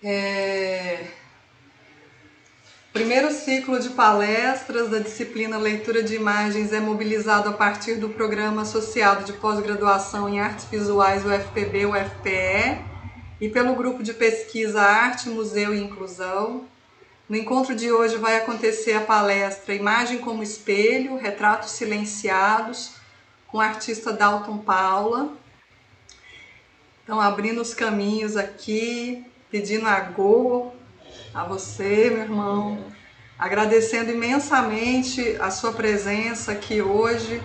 É... Primeiro ciclo de palestras da disciplina Leitura de Imagens é mobilizado a partir do Programa Associado de Pós-Graduação em Artes Visuais UFPB-UFPE e pelo Grupo de Pesquisa Arte, Museu e Inclusão. No encontro de hoje vai acontecer a palestra Imagem como Espelho, Retratos Silenciados, com o artista Dalton Paula. Então, abrindo os caminhos aqui, pedindo a você, meu irmão, agradecendo imensamente a sua presença aqui hoje,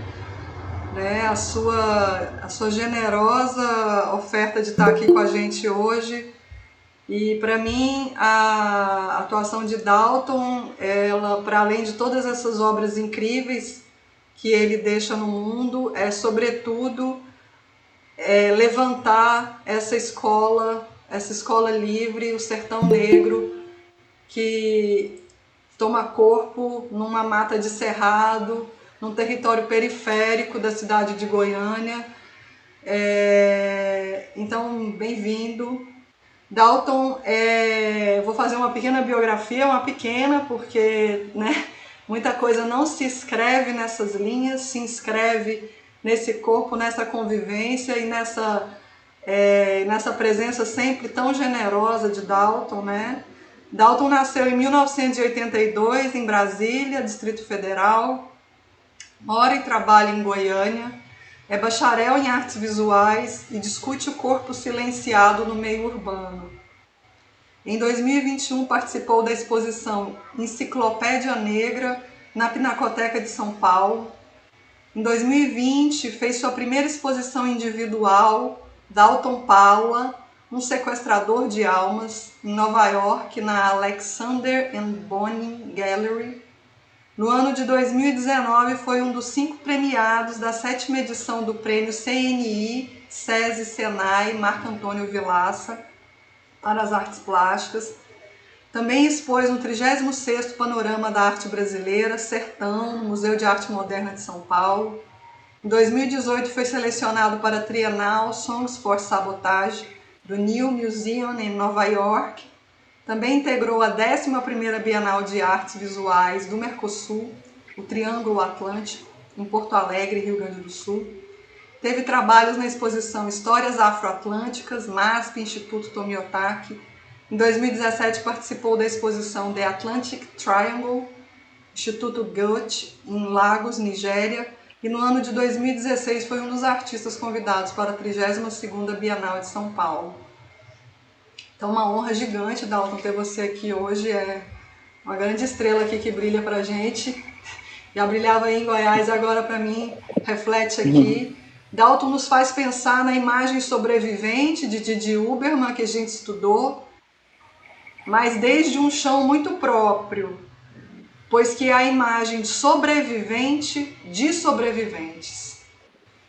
né, a sua generosa oferta de estar aqui com a gente hoje. E para mim a atuação de Dalton, ela, para além de todas essas obras incríveis que ele deixa no mundo, é sobretudo levantar essa escola livre, o Sertão Negro, que toma corpo numa mata de cerrado, num território periférico da cidade de Goiânia. Então, bem-vindo. Dalton, vou fazer uma pequena biografia, porque, né, muita coisa não se escreve nessas linhas, se inscreve nesse corpo, nessa convivência e nessa presença sempre tão generosa de Dalton, né? Dalton nasceu em 1982 em Brasília, Distrito Federal, mora e trabalha em Goiânia, é bacharel em artes visuais e discute o corpo silenciado no meio urbano. Em 2021 participou da exposição Enciclopédia Negra na Pinacoteca de São Paulo. Em 2020 fez sua primeira exposição individual, Dalton Paula, um sequestrador de almas, em Nova York, na Alexander and Bonin Gallery. No ano de 2019 foi um dos 5 premiados da 7ª edição do prêmio CNI, SESI, Senai, Marco Antônio Vilaça, para as artes plásticas. Também expôs no 36º Panorama da Arte Brasileira, Sertão, no Museu de Arte Moderna de São Paulo. Em 2018 foi selecionado para a Trienal Songs for Sabotage, do New Museum em Nova York. Também integrou a 11ª Bienal de Artes Visuais do Mercosul, o Triângulo Atlântico, em Porto Alegre, Rio Grande do Sul. Teve trabalhos na exposição Histórias Afroatlânticas, MASP, Instituto Tomiotaki. Em 2017 participou da exposição The Atlantic Triangle, Instituto Goethe, em Lagos, Nigéria. E no ano de 2016 foi um dos artistas convidados para a 32ª Bienal de São Paulo. Então, uma honra gigante, Dalton, ter você aqui hoje. É uma grande estrela aqui que brilha pra gente. Já brilhava aí em Goiás, agora para mim reflete aqui. Dalton nos faz pensar na imagem sobrevivente de Didi Huberman, que a gente estudou, mas desde um chão muito próprio, pois que é a imagem sobrevivente de sobreviventes.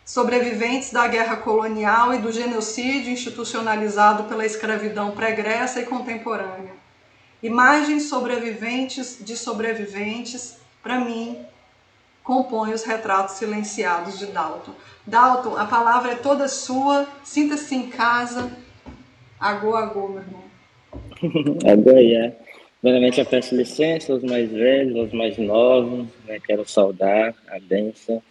Sobreviventes da guerra colonial e do genocídio institucionalizado pela escravidão pregressa e contemporânea. Imagens sobreviventes de sobreviventes, para mim, compõem os retratos silenciados de Dalton. Dalton, a palavra é toda sua, sinta-se em casa. Agô, meu irmão. Agora, primeiramente eu peço licença aos mais velhos, aos mais novos, né? Quero saudar a bênção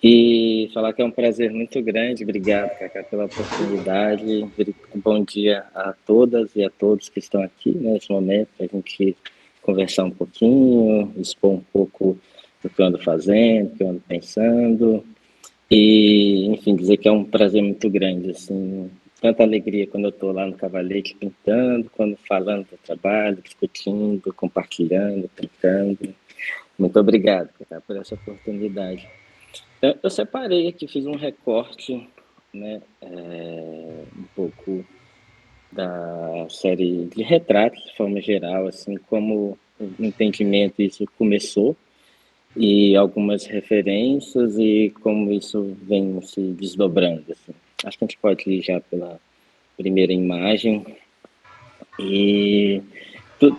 e falar que é um prazer muito grande. Obrigado, Cacá, pela oportunidade. Bom dia a todas e a todos que estão aqui nesse momento, para a gente conversar um pouquinho, expor um pouco do que eu ando fazendo, do que eu ando pensando e, enfim, dizer que é um prazer muito grande, assim, tanta alegria quando eu estou lá no Cavalete pintando, quando falando do trabalho, discutindo, compartilhando, brincando. Muito obrigado, Cacá, por essa oportunidade. Eu separei aqui, fiz um recorte, né, um pouco da série de retratos, de forma geral, assim, como o entendimento isso começou, e algumas referências e como isso vem se desdobrando, assim. Acho que a gente pode ir já pela primeira imagem. E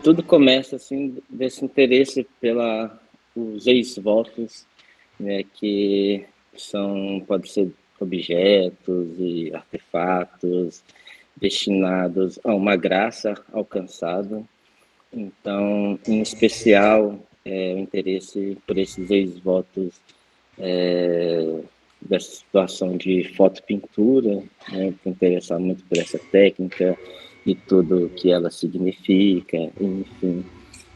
tudo começa, assim, desse interesse pela os ex-votos, né, que pode ser objetos e artefatos destinados a uma graça alcançada. Então, em especial, o interesse por esses ex-votos dessa situação de fotopintura, né, me interessar muito por essa técnica e tudo que ela significa, enfim.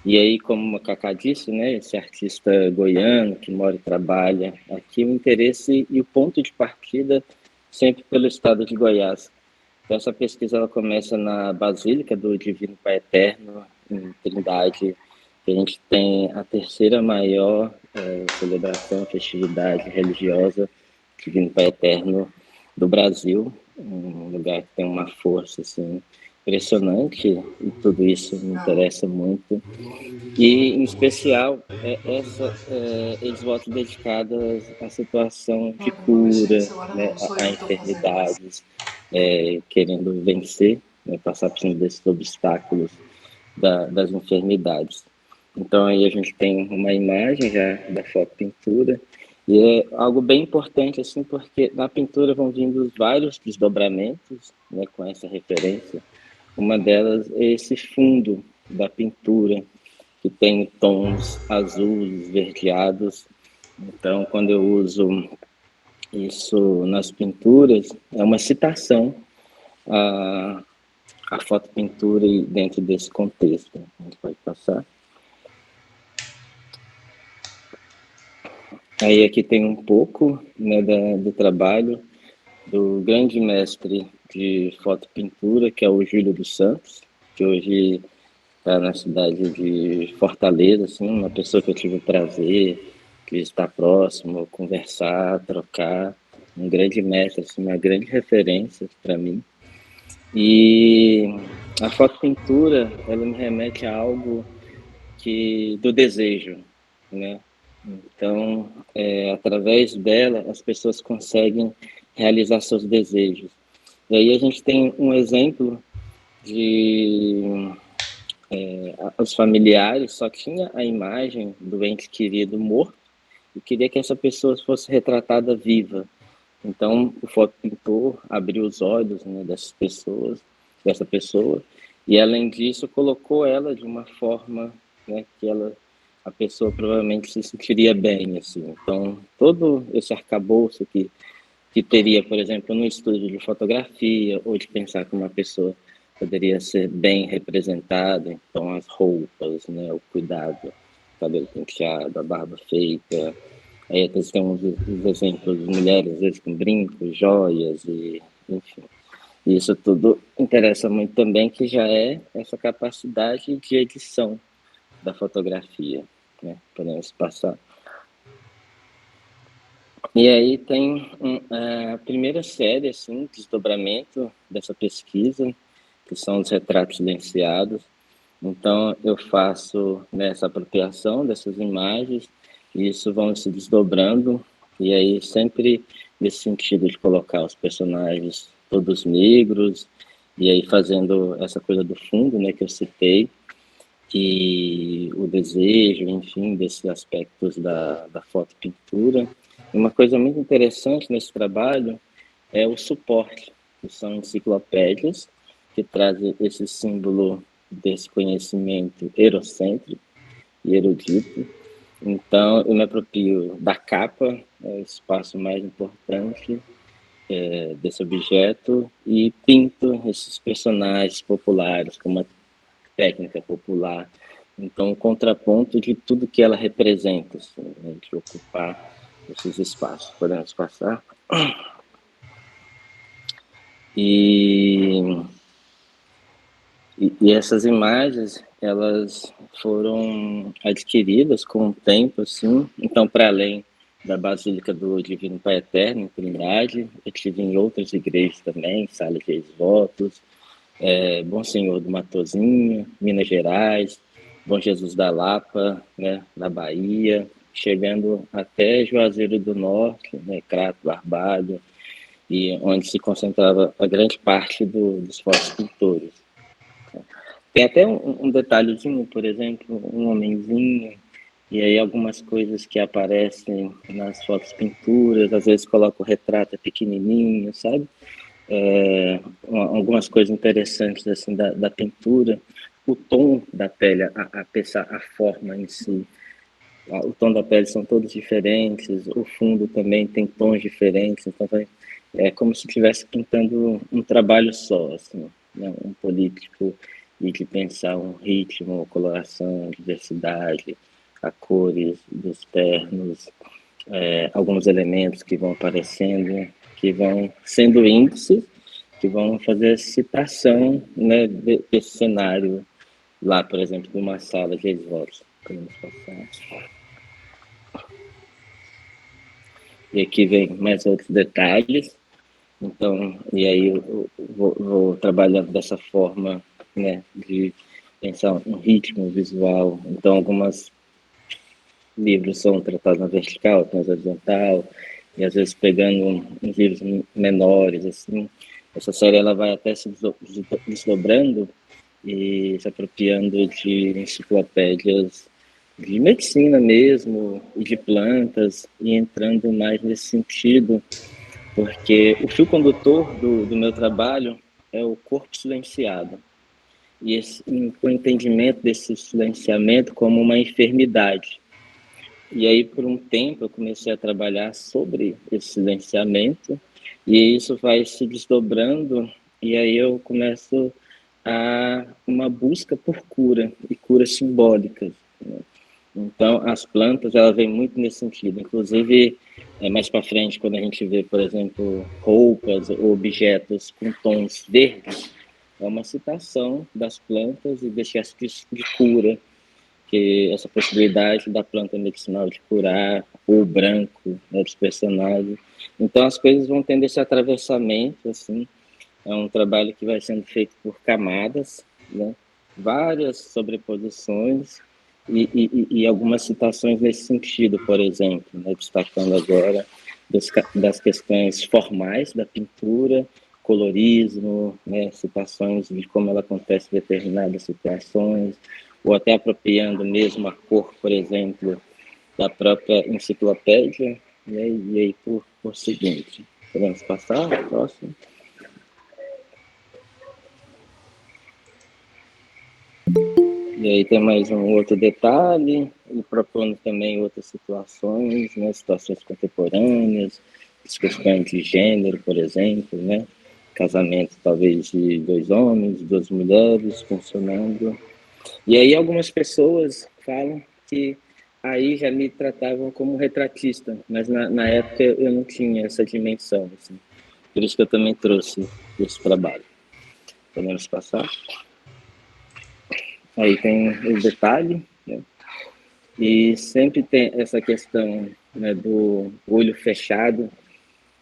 E aí, como o Cacá disse, né, esse artista goiano que mora e trabalha aqui, o interesse e o ponto de partida sempre pelo estado de Goiás. Então, essa pesquisa ela começa na Basílica do Divino Pai Eterno, em Trindade, que a gente tem a terceira maior celebração, festividade religiosa Divino Pai Eterno do Brasil, um lugar que tem uma força assim, impressionante, e tudo isso me interessa muito. E, em especial, eles votos dedicados à situação de cura, né, a enfermidades, querendo vencer, né, passar por cima desses obstáculos das enfermidades. Então, aí a gente tem uma imagem já da foto-pintura, e é algo bem importante, assim, porque na pintura vão vindo vários desdobramentos, né, com essa referência. Uma delas é esse fundo da pintura, que tem tons azuis, esverdeados. Então, quando eu uso isso nas pinturas, é uma citação à fotopintura e dentro desse contexto. A gente pode passar. Aí aqui tem um pouco, né, do trabalho do grande mestre de fotopintura, que é o Júlio dos Santos, que hoje está na cidade de Fortaleza, assim, uma pessoa que eu tive o prazer de estar próximo, conversar, trocar, um grande mestre, assim, uma grande referência para mim. E a fotopintura, ela me remete a algo do desejo, né? Então, através dela, as pessoas conseguem realizar seus desejos. E aí a gente tem um exemplo de os familiares só tinha a imagem do ente querido morto e queria que essa pessoa fosse retratada viva. Então, o fotopintor abriu os olhos, né, dessa pessoa, e além disso colocou ela de uma forma, né, que a pessoa provavelmente se sentiria bem, assim. Então, todo esse arcabouço que teria, por exemplo, no estúdio de fotografia, ou de pensar que uma pessoa poderia ser bem representada, então as roupas, né, o cuidado, cabelo penteado, a barba feita. Aí às vezes tem uns exemplos de mulheres, às vezes com brincos, joias, e enfim. E isso tudo interessa muito também, que já é essa capacidade de edição da fotografia, né? Podemos passar. E aí tem a primeira série, assim, desdobramento dessa pesquisa, que são os retratos silenciados. Então, eu faço, né, essa apropriação dessas imagens, e isso vão se desdobrando, e aí sempre nesse sentido de colocar os personagens todos negros, e aí fazendo essa coisa do fundo, né, que eu citei, e o desejo, enfim, desses aspectos da fotopintura. Uma coisa muito interessante nesse trabalho é o suporte, que são enciclopédias, que trazem esse símbolo desse conhecimento eurocêntrico e erudito. Então, eu me aproprio da capa, é o espaço mais importante desse objeto, e pinto esses personagens populares com uma técnica popular. Então, o contraponto de tudo que ela representa, assim, né, de ocupar esses espaços. Podemos passar? E essas imagens, elas foram adquiridas com o tempo, assim. Então, para além da Basílica do Divino Pai Eterno, em Trindade, eu tive em outras igrejas também, Sala de Ex-Votos, Bom Senhor do Matozinho, Minas Gerais, Bom Jesus da Lapa, né, na Bahia, chegando até Juazeiro do Norte, né, Crato, Barbado, e onde se concentrava a grande parte dos fortes pintores. Tem até um detalhezinho, por exemplo, um homenzinho, e aí algumas coisas que aparecem nas fotos pinturas, às vezes coloca o retrato pequenininho, sabe? algumas coisas interessantes assim da pintura, o tom da pele, a forma em si, o tom da pele são todos diferentes, o fundo também tem tons diferentes, então é como se estivesse pintando um trabalho só, assim, né? Um político, e de pensar um ritmo, coloração, diversidade, a cores dos ternos, alguns elementos que vão aparecendo, que vão sendo índices, que vão fazer a citação, né, desse cenário lá, por exemplo, de uma sala de esvolos. Podemos passar. E aqui vem mais outros detalhes. Então, e aí eu vou trabalhando dessa forma, né, de pensar um ritmo visual. Então, alguns livros são tratados na vertical, outros na horizontal, e às vezes pegando uns livros menores, assim. Essa série ela vai até se desdobrando e se apropriando de enciclopédias de medicina mesmo, e de plantas, e entrando mais nesse sentido, porque o fio condutor do meu trabalho é o corpo silenciado, e o entendimento desse silenciamento como uma enfermidade. E aí, por um tempo, eu comecei a trabalhar sobre esse silenciamento, e isso vai se desdobrando, e aí eu começo a uma busca por cura, e curas simbólicas, né? Então, as plantas, ela vem muito nesse sentido. Inclusive, mais para frente, quando a gente vê, por exemplo, roupas ou objetos com tons verdes, é uma citação das plantas e desse gesto de cura, que essa possibilidade da planta medicinal de curar, o branco, né, dos personagens. Então, as coisas vão tendo esse atravessamento, assim. É um trabalho que vai sendo feito por camadas, né? Várias sobreposições e algumas citações nesse sentido, por exemplo, né? Destacando agora das questões formais da pintura, colorismo, né? Citações de como ela acontece em determinadas situações, ou até apropriando mesmo a cor, por exemplo, da própria enciclopédia, né? E aí por seguinte. Podemos passar ao próximo? E aí tem mais um outro detalhe, e propondo também outras situações, né, situações contemporâneas, questões de gênero, por exemplo, né, casamento talvez de dois homens, duas mulheres funcionando. E aí algumas pessoas falam que aí já me tratavam como retratista, mas na época eu não tinha essa dimensão, assim. Por isso que eu também trouxe esse trabalho. Podemos passar? Aí tem o detalhe, né? E sempre tem essa questão, né, do olho fechado,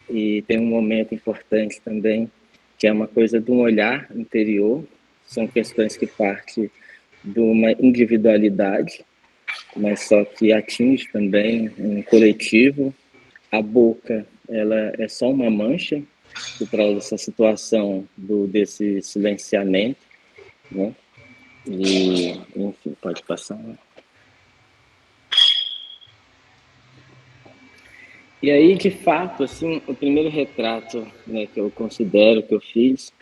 e tem um momento importante também, que é uma coisa de um olhar interior, são questões que partem de uma individualidade, mas só que atinge também um coletivo. A boca, ela é só uma mancha que traz essa situação desse silenciamento, né? E, enfim, pode passar. E aí, de fato, assim, o primeiro retrato, né, que eu considero que eu fiz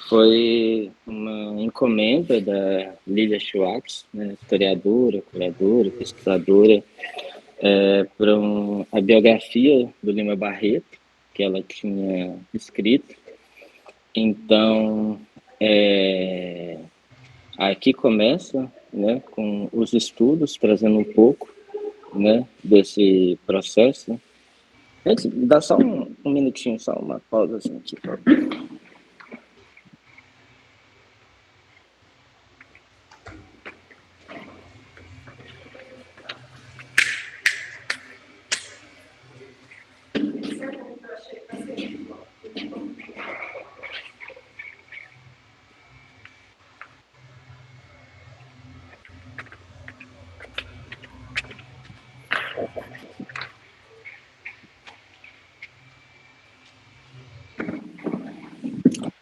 foi uma encomenda da Lilia Schwartz, né, historiadora, curadora, pesquisadora, para a biografia do Lima Barreto, que ela tinha escrito. Então, aqui começa, né, com os estudos, trazendo um pouco, né, desse processo. Gente, dá só um minutinho, só uma pausa assim, aqui.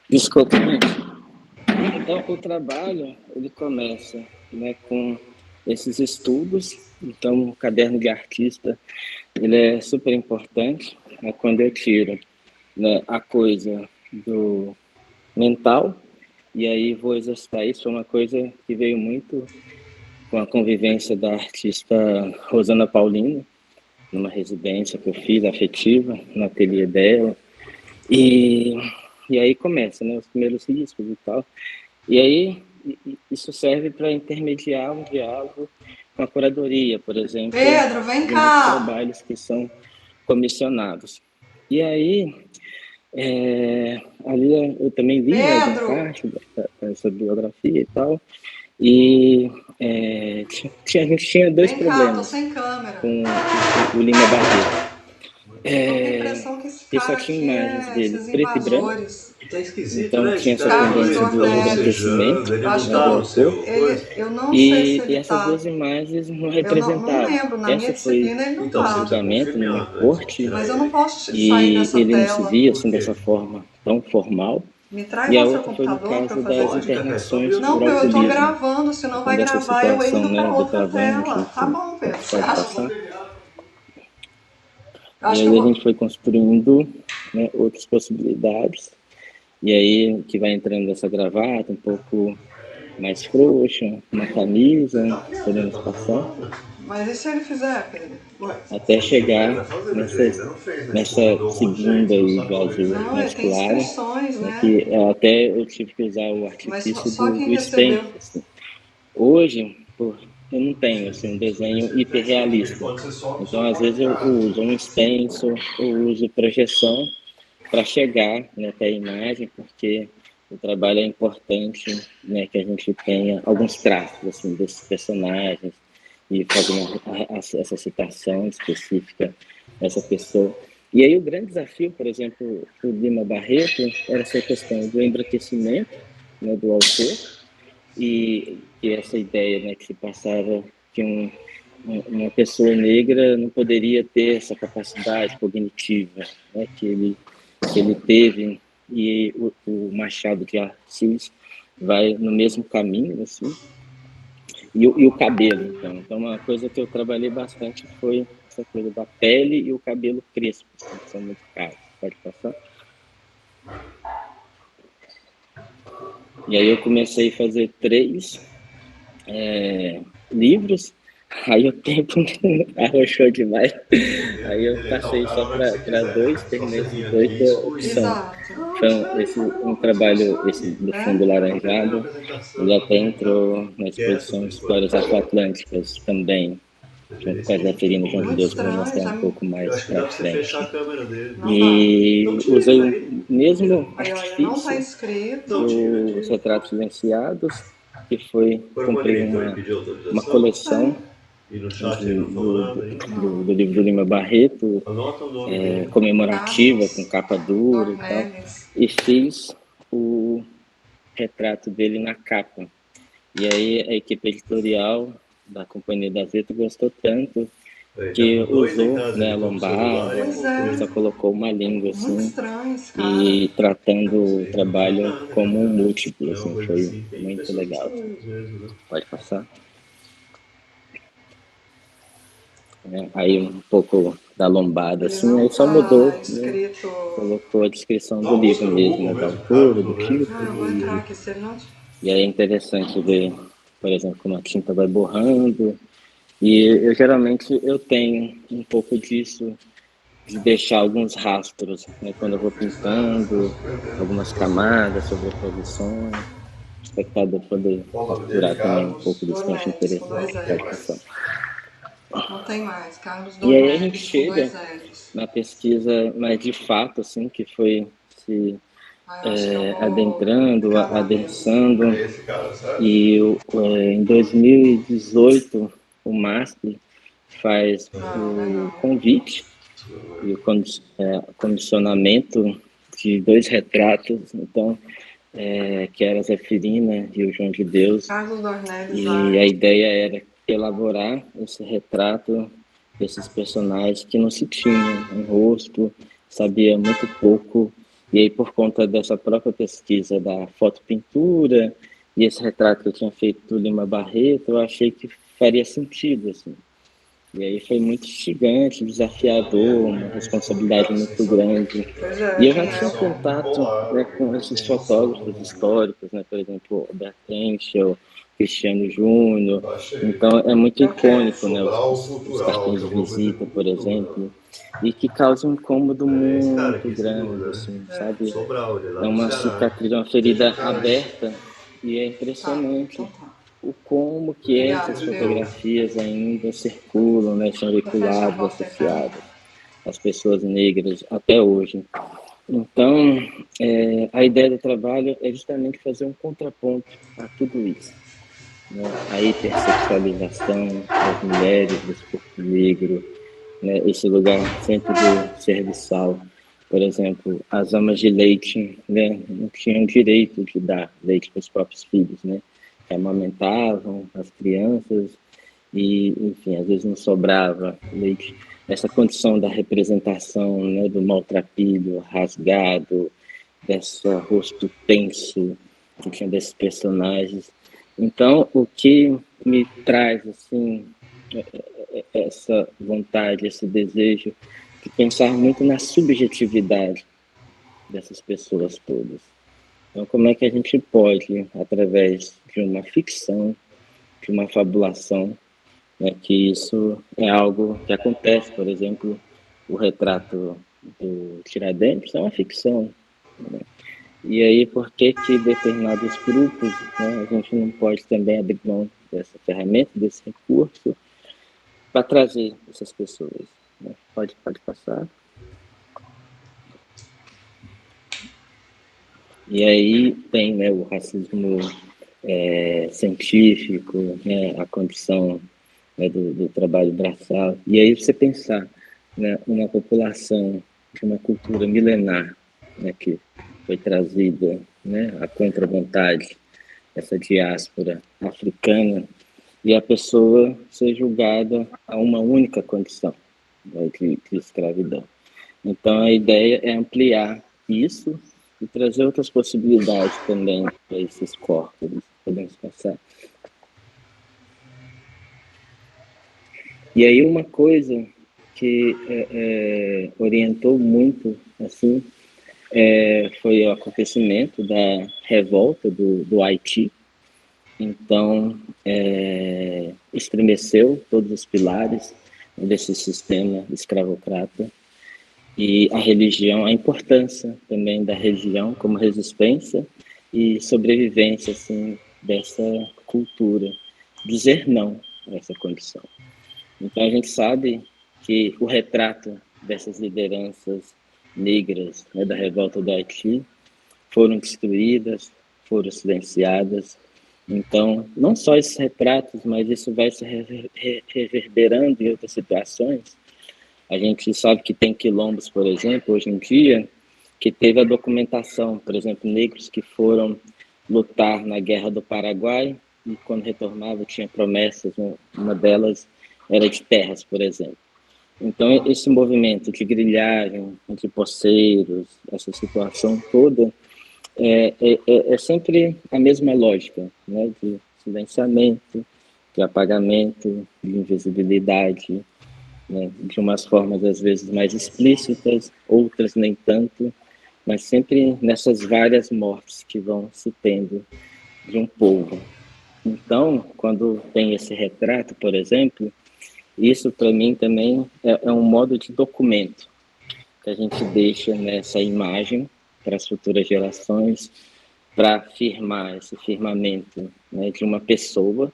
Desculpa, gente. Então, o trabalho, ele começa, né, com esses estudos. Então, o caderno de artista, ele é super importante, né, quando eu tiro, né, a coisa do mental, e aí vou exercitar isso. Foi uma coisa que veio muito com a convivência da artista Rosana Paulino, numa residência que eu fiz, afetiva, no ateliê dela. E aí começa, né, os primeiros riscos e tal. E aí isso serve para intermediar um diálogo com a curadoria, por exemplo, Pedro, vem de muitos cá. trabalhos que são comissionados. E aí, ali eu também li, né, alguma Pedro, parte dessa biografia e tal, e a gente tinha dois vem cá, tô problemas sem câmera. com o Lima Barreto. Eu tô com a impressão que esse Eu só cara tinha aqui imagens é dele esses preto e branco, invasores. Tá esquisito, então né? tinha Esse essa cara Carlos tendência do Dornelles. embranquecimento, ele Eu acho não que né, tá do no autor, seu coisa. eu não sei se e ele essas tá. duas imagens não Eu não representavam. lembro, na minha Essa foi disciplina ele não Então, um você tá. tá julgamento numa confirmando antes de corte, tirar Mas eu ele. não posso sair e dessa ele não se tela. via Por assim quê? dessa forma tão formal, Me traz e a lá seu outra foi no computador para eu caso fazer das isso Pode, aqui. cara, é só abrir internações o Não, por eu tô computador. alcoolismo. gravando, se não vai Quando essa gravar, eu situação, entro né, para do outra agravante, tela. Tá que bom, Pedro, você pode acha? passar, Eu e acho que eu aí a vou. gente foi construindo, né, outras possibilidades, e aí que vai entrando essa gravata um pouco mais frouxa, uma camisa, podemos passar, Mas e se ele fizer, Pedro? Ué, até ele chegar vai fazer, mas ele nessa, ainda não fez, né? Você nessa mandou um monte de segunda gente, você não aí sabe do pra onde ele azul foi. Não, mais ele tem claro, inscrições, né, né? que até eu tive que usar o Mas artifício só quem do recebeu. stencil. Assim. Hoje, pô, eu não tenho assim, um desenho Ele hiperrealista. pode ser Então, só às uma vezes, eu cara. uso um stencil, eu uso projeção para chegar, né, até a imagem, porque o trabalho é importante, né, que a gente tenha alguns traços assim, desses personagens e fazer essa citação específica dessa pessoa. E aí o grande desafio, por exemplo, do Lima Barreto, era essa questão do embranquecimento, né, do autor, e essa ideia, né, que se passava que uma pessoa negra não poderia ter essa capacidade cognitiva, né, que ele teve, e o Machado de Assis vai no mesmo caminho, assim, e o cabelo, então. Então, uma coisa que eu trabalhei bastante foi essa coisa da pele e o cabelo crespo, assim, que são muito caros. Pode passar? E aí eu comecei a fazer 3 livros, aí o tempo arrochou demais, aí eu Ele é tal passei cara, só a hora que você para quiser. 2, Só terminei você esses vir 2 aqui e da excluir. opção. Exato. Então, um trabalho, esse do Né? fundo Primeira laranjado, ele apresentação, até apresentar. entrou na Que é essa exposição sua escolha. Histórias Afro-Atlânticas também, junto com a Zeferina João de Muito Deus, que eu vou estranho. mostrar um Já me... pouco Eu mais acho que para dá pra você fechar a frente. câmera dele. Não dá. Então E tira usei ele o aí. mesmo Aí, olha, não tá artifício Não, inscrito. dos tira. retratos silenciados, que foi Põe o cumprir monitor e pedir uma autorização. Não sei. coleção E no do, chat ele não falou nada ainda. Não. do livro do Lima Barreto, Anota o nome dele. comemorativa, com Carlos capa dura e tal, Dornelles. e fiz o retrato dele na capa. E aí a equipe editorial da Companhia das Letras gostou tanto Ele tá que com dois usou, deitados né, a ali com o celular e Pois lombada, com e é. só colocou uma língua Muito assim, estranho esse cara. e tratando o Aí não fala trabalho nada, como um cara. múltiplo, É uma assim, coisa foi assim, tem muito pessoas legal. Assim. estranhas mesmo, né? Pode passar. Aí um pouco da lombada, Ele assim, aí não só tá mudou, né? inscrito. Colocou a descrição do Tava livro buscando o mesmo, Google né? Da mesmo, Carlos autora, do Dornelles. Ah, eu título, vou entrar aqui. Se ele não. e aí é interessante ver, por exemplo, como a tinta vai borrando, e eu geralmente eu tenho um pouco disso, de deixar alguns rastros, né? Quando eu vou pintando, algumas camadas, sobreposições, o espectador poder Qual o nome dele? capturar também um Carlos pouco disso que eu acho Dornelles, com interessante, dois Não, tem pode mais. passar. L's. Não tem mais. Carlos E aí a gente Dornelles, com chega dois L's. na pesquisa, mas de fato, assim, que foi se Ah, eu acho que eu vou adentrando, encanar mesmo. adensando, É esse cara, certo? e em 2018 o MASP faz Não, não é o não. convite e o condicionamento de 2 retratos, então, que era a Zeferina e o João de Deus, Carlos Dornelles e a Arte. ideia era elaborar esse retrato desses personagens que não se tinham um rosto, sabia muito pouco, e aí por conta dessa própria pesquisa da fotopintura e esse retrato que eu tinha feito do Lima Barreto, eu achei que faria sentido, assim. E aí foi muito instigante, desafiador, uma responsabilidade muito grande. Pois é, E eu já é. tinha contato, né, com esses fotógrafos históricos, né, por exemplo, Albert Henschel, Cristiano Júnior. Então é muito icônico, né, Sobral os cultural cartões de de alguma coisa visita, de por cultura. exemplo, e que causa um incômodo É esse cara muito aqui, sem grande, dúvida, né? assim, É. sabe? Sobral, ele é lá É do uma Ceará. cicatriz, uma Desde ferida pequenininho. aberta, e é Tá, impressionante então tá. o como que Obrigada, essas viu? fotografias ainda circulam, né, são Vou fechar a veiculadas, porta aqui. associadas às pessoas negras até hoje. Então, a ideia do trabalho é justamente fazer um contraponto a tudo isso, né? A hipersexualização das mulheres, desse corpo negro, né? Esse lugar sempre do serviçal. Por exemplo, as amas de leite, né, não tinham direito de dar leite para os próprios filhos, né, que amamentavam as crianças e, enfim, às vezes não sobrava leite. Essa condição da representação, né, do maltrapilho rasgado, desse rosto tenso que tinha desses personagens. Então, o que me traz, assim, essa vontade, esse desejo de pensar muito na subjetividade dessas pessoas todas. Então, como é que a gente pode, através de uma ficção, de uma fabulação, né, que isso é algo que acontece, por exemplo, o retrato do Tiradentes é uma ficção, né? E aí, por que que determinados grupos, né, a gente não pode também abrir mão dessa ferramenta, desse recurso, para trazer essas pessoas, né? Pode passar. E aí tem, né, o racismo científico, né, a condição, né, do trabalho braçal. E aí você pensar, né, uma população de uma cultura milenar, né, que foi trazida, né, à contra-vontade, essa diáspora africana, e a pessoa ser julgada a uma única condição, né, de escravidão. Então, a ideia é ampliar isso e trazer outras possibilidades também para esses corpos. Podemos passar. E aí, uma coisa que orientou muito assim foi o acontecimento da revolta do Haiti. Então, estremeceu todos os pilares desse sistema escravocrata. E a religião, a importância também da religião como resistência e sobrevivência assim dessa cultura, dizer não a essa condição. Então a gente sabe que o retrato dessas lideranças negras, né, da revolta do Haiti foram destruídas, foram silenciadas. Então, não só esses retratos, mas isso vai se reverberando em outras situações. A gente sabe que tem quilombos, por exemplo, hoje em dia, que teve a documentação, por exemplo, negros que foram lutar na Guerra do Paraguai e quando retornavam tinha promessas, uma delas era de terras, por exemplo. Então, esse movimento de grilhagem entre poceiros, essa situação toda, é sempre a mesma lógica, né? De silenciamento, de apagamento, de invisibilidade, né, de umas formas às vezes mais explícitas, outras nem tanto, mas sempre nessas várias mortes que vão se tendo de um povo. Então, quando tem esse retrato, por exemplo, isso para mim também é um modo de documento que a gente deixa nessa imagem para as futuras gerações, para firmar esse firmamento, né, de uma pessoa.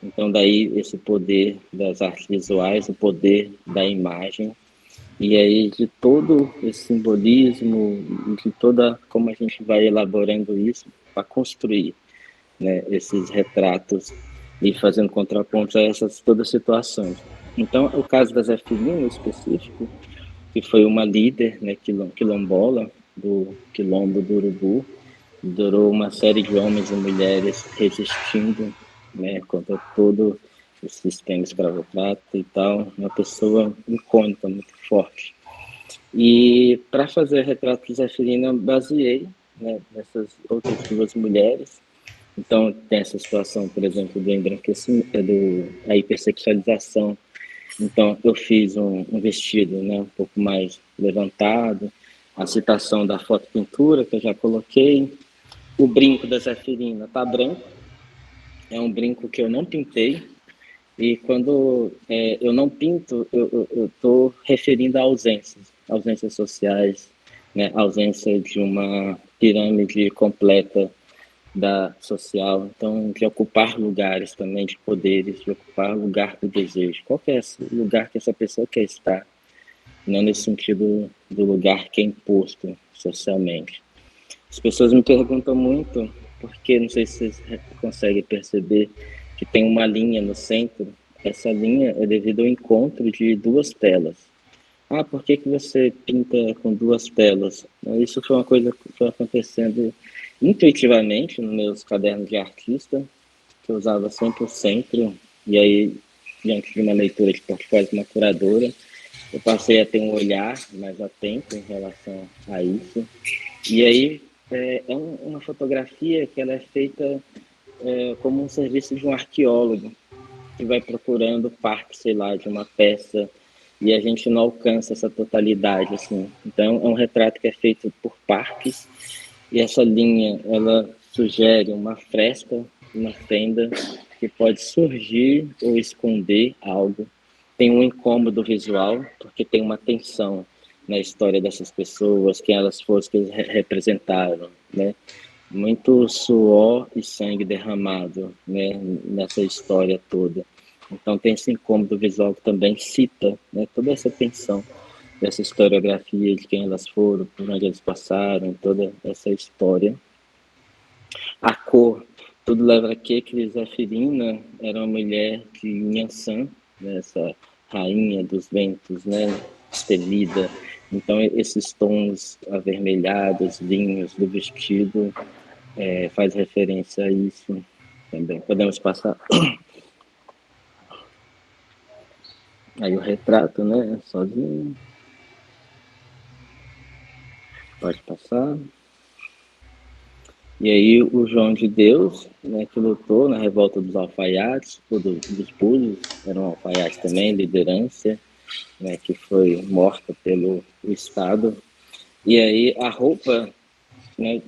Então, daí esse poder das artes visuais, o poder da imagem, e aí de todo esse simbolismo, de toda como a gente vai elaborando isso para construir, né, esses retratos e fazendo contrapontos a essas todas situações. Então, o caso da Zeferina, em específico, que foi uma líder, né, quilombola do Quilombo do Urubu, durou uma série de homens e mulheres resistindo, né, contra todo o sistema escravocrata e tal, uma pessoa icônica, muito forte. E para fazer o retrato de Zeferina, eu baseei, né, nessas outras duas mulheres. Então, tem essa situação, por exemplo, do embranquecimento, da hipersexualização Então, eu fiz um vestido, né, um pouco mais levantado, a citação da foto-pintura que eu já coloquei, o brinco da Zeferina tá branco, é um brinco que eu não pintei, e quando eu não pinto, eu estou referindo a ausências sociais, né, ausência de uma pirâmide completa da social, então de ocupar lugares também de poderes, de ocupar lugar do desejo. Qual que é esse lugar que essa pessoa quer estar? Não nesse sentido do lugar que é imposto socialmente. As pessoas me perguntam muito, porque não sei se vocês conseguem perceber que tem uma linha no centro. Essa linha é devido ao encontro de duas telas. Ah, por que que você pinta com duas telas? Isso foi uma coisa que foi acontecendo intuitivamente nos meus cadernos de artista, que eu usava sempre o centro, e aí, diante de uma leitura de portfólio de uma curadora, eu passei a ter um olhar mais atento em relação a isso. E aí, uma fotografia que ela é feita como um serviço de um arqueólogo, que vai procurando parte, sei lá, de uma peça, e a gente não alcança essa totalidade, assim. Então, é um retrato que é feito por partes, e essa linha, ela sugere uma fresta, uma fenda, que pode surgir ou esconder algo. Tem um incômodo visual, porque tem uma tensão na história dessas pessoas, quem elas foram, que eles representaram, né? Muito suor e sangue derramado, né, nessa história toda. Então tem esse incômodo visual que também cita, né, toda essa tensão dessa historiografia de quem elas foram, por onde eles passaram, toda essa história. A cor, tudo leva a que Zeferina era uma mulher de Nhansan, né, essa rainha dos ventos, né, estelida. Então esses tons avermelhados, vinhos do vestido faz referência a isso também. Podemos passar. Aí o retrato, né? Sozinho. Pode passar. E aí o João de Deus, né, que lutou na revolta dos alfaiates, dos búzios, eram alfaiates também, liderança, né, que foi morta pelo Estado. E aí a roupa, né,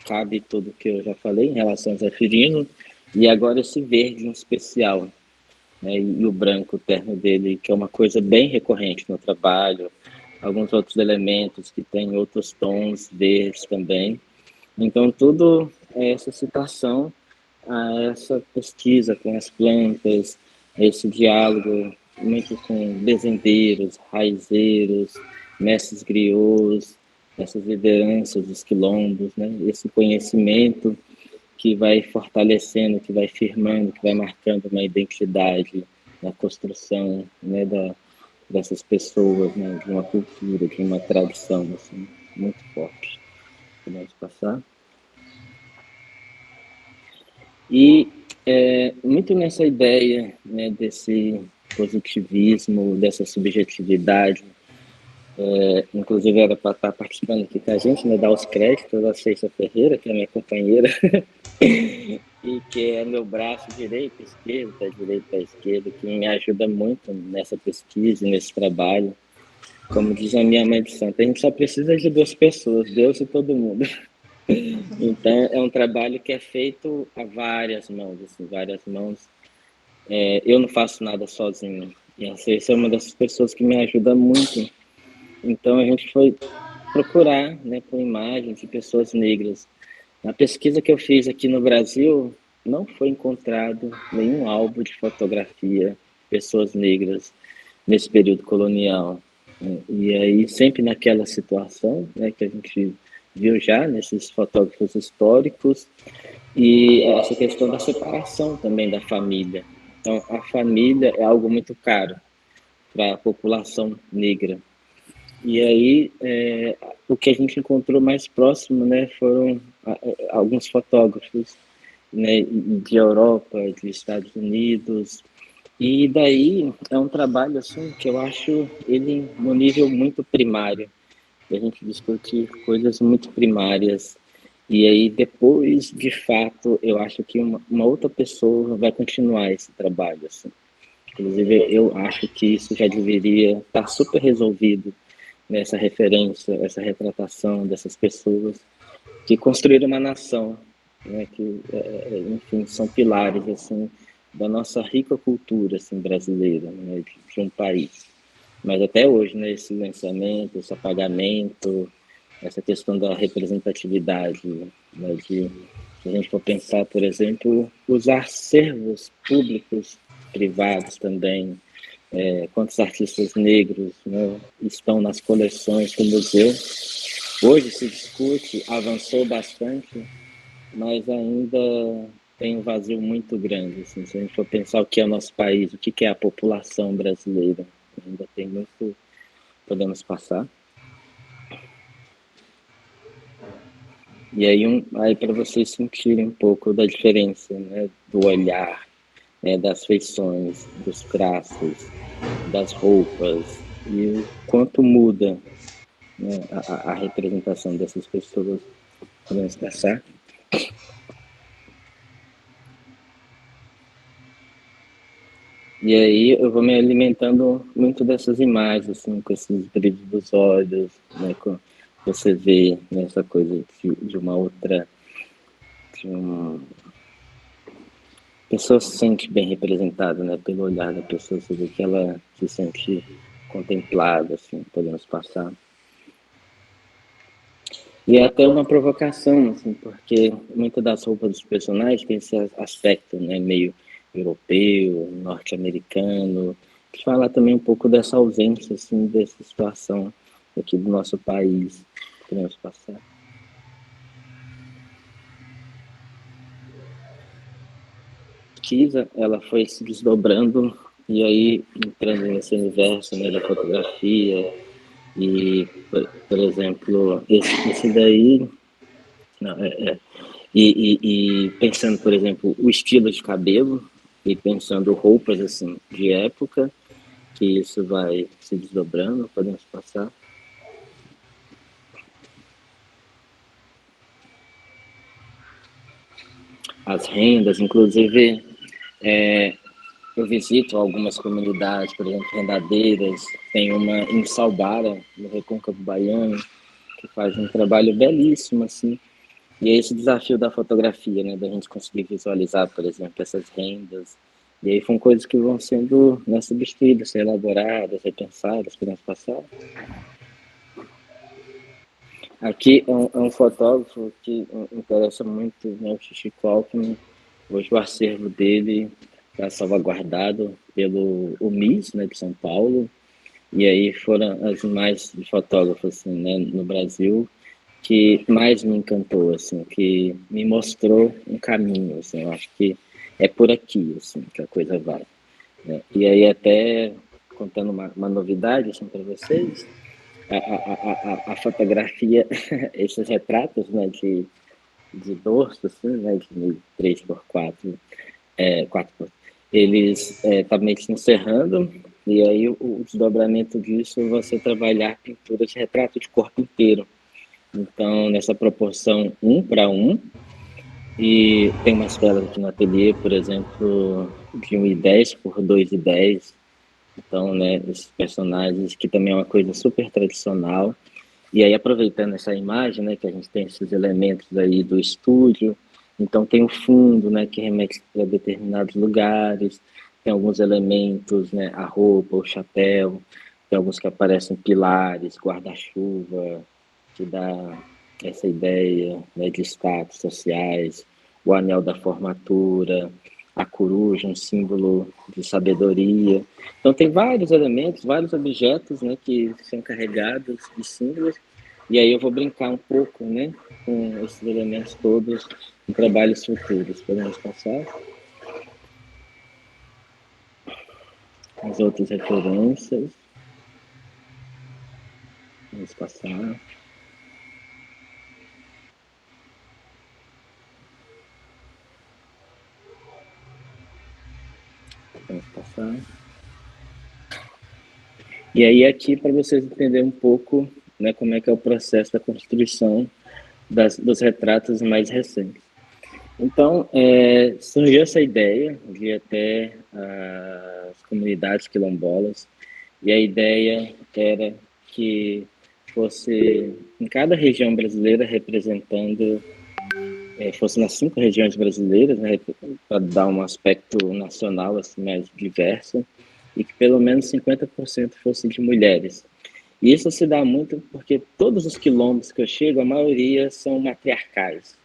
cabe tudo que eu já falei em relação ao Zeferino, e agora esse verde em especial, né, e o branco, o terno dele, que é uma coisa bem recorrente no trabalho, alguns outros elementos que têm outros tons verdes também. Então, tudo é essa citação a essa pesquisa com as plantas, esse diálogo muito com bezendeiros, raizeiros, mestres griots, essas lideranças dos quilombos, né? Esse conhecimento que vai fortalecendo, que vai firmando, que vai marcando uma identidade na construção, né, dessas pessoas, né, de uma cultura, de uma tradição, assim, muito forte. Podemos passar? E muito nessa ideia, né, desse positivismo, dessa subjetividade, inclusive era para estar participando aqui com a gente, né, dar os créditos a Ceissa Ferreira, que é minha companheira, e que é meu braço direito, esquerdo, da direita à esquerda, que me ajuda muito nessa pesquisa, nesse trabalho. Como diz a minha mãe de santa, a gente só precisa de duas pessoas, Deus e todo mundo. Então, é um trabalho que é feito a várias mãos, assim, várias mãos. Eu não faço nada sozinho. E a Ceissa é uma dessas pessoas que me ajuda muito. Então, a gente foi procurar, né, com imagens de pessoas negras. Na pesquisa que eu fiz aqui no Brasil, não foi encontrado nenhum álbum de fotografia de pessoas negras nesse período colonial. E aí, sempre naquela situação, né, que a gente viu já nesses fotógrafos históricos, e essa questão da separação também da família. Então, a família é algo muito caro para a população negra. E aí, o que a gente encontrou mais próximo, né, foram alguns fotógrafos, né, de Europa, de Estados Unidos, e daí é um trabalho assim que eu acho ele no nível muito primário, a gente discute coisas muito primárias, e aí depois, de fato, eu acho que uma outra pessoa vai continuar esse trabalho, assim. Inclusive, eu acho que isso já deveria estar super resolvido nessa referência, essa retratação dessas pessoas que construíram uma nação, né, que, enfim, são pilares assim da nossa rica cultura assim brasileira, né, de um país. Mas até hoje, né, esse silenciamento, esse apagamento, essa questão da representatividade, né, de se a gente for pensar, por exemplo, os acervos públicos, privados também, quantos artistas negros, né, estão nas coleções do museu. Hoje se discute, avançou bastante, mas ainda tem um vazio muito grande. Assim, se a gente for pensar o que é o nosso país, o que é a população brasileira, ainda tem muito podemos passar. E aí para vocês sentirem um pouco da diferença, né, do olhar, né, das feições, dos traços, das roupas, e o quanto muda, né, a representação dessas pessoas. Podemos passar? E aí eu vou me alimentando muito dessas imagens, assim, com esses brilhos dos olhos, né, com você vê nessa coisa de uma outra, de uma pessoa se sente bem representada, né, pelo olhar da pessoa, você vê que ela se sente contemplada, assim, podemos passar. E é até uma provocação, assim, porque muitas das roupas dos personagens tem esse aspecto, né, meio europeu, norte-americano, que fala também um pouco dessa ausência, assim, dessa situação aqui do nosso país. Podemos passar. A pesquisa, ela foi se desdobrando e aí entrando nesse universo, né, da fotografia e, por exemplo, esse daí, não, e pensando, por exemplo, o estilo de cabelo e pensando roupas assim de época, que isso vai se desdobrando, podemos passar. As rendas, inclusive, eu visito algumas comunidades, por exemplo, rendadeiras, tem uma em Salbara, no Recôncavo Baiano, que faz um trabalho belíssimo, assim. E é esse desafio da fotografia, né, da gente conseguir visualizar, por exemplo, essas rendas. E aí são coisas que vão sendo, né, substituídas, elaboradas, repensadas, podemos passar. Aqui é um fotógrafo que interessa muito, né, o Chico Alckmin. Hoje o acervo dele está salvaguardado pelo UMIS, né, de São Paulo. E aí foram as imagens de fotógrafos assim, né, no Brasil que mais me encantou, assim, que me mostrou um caminho, assim, eu acho que é por aqui, assim, que a coisa vai, né? E aí até contando uma novidade, assim, para vocês, a fotografia, esses retratos, né, de dorso, assim, né, de 3x4, 4 eles estão meio que se encerrando, e aí o desdobramento disso, você trabalhar pintura de retrato de corpo inteiro. Então, nessa proporção 1:1, e tem umas telas aqui no ateliê, por exemplo, de 1:10 por 2:10. Então, né, esses personagens que também é uma coisa super tradicional. E aí, aproveitando essa imagem, né, que a gente tem esses elementos aí do estúdio, então tem o fundo, né, que remete a determinados lugares, tem alguns elementos, né, a roupa, o chapéu, tem alguns que aparecem pilares, guarda-chuva, que dá essa ideia, né, de status sociais, o anel da formatura, a coruja, um símbolo de sabedoria. Então tem vários elementos, vários objetos, né, que são carregados de símbolos, e aí eu vou brincar um pouco, né, com esses elementos todos em trabalhos futuros. Podemos passar? As outras referências. Vamos passar. Vamos passar. E aí aqui para vocês entenderem um pouco, né, como é que é o processo da construção dos retratos mais recentes. Então, surgiu essa ideia de ir até as comunidades quilombolas, e a ideia era que fosse em cada região brasileira representando, fosse nas 5 regiões brasileiras, né, para dar um aspecto nacional assim, mais diverso, e que pelo menos 50% fosse de mulheres. E isso se dá muito porque todos os quilombos que eu chego, a maioria são matriarcais,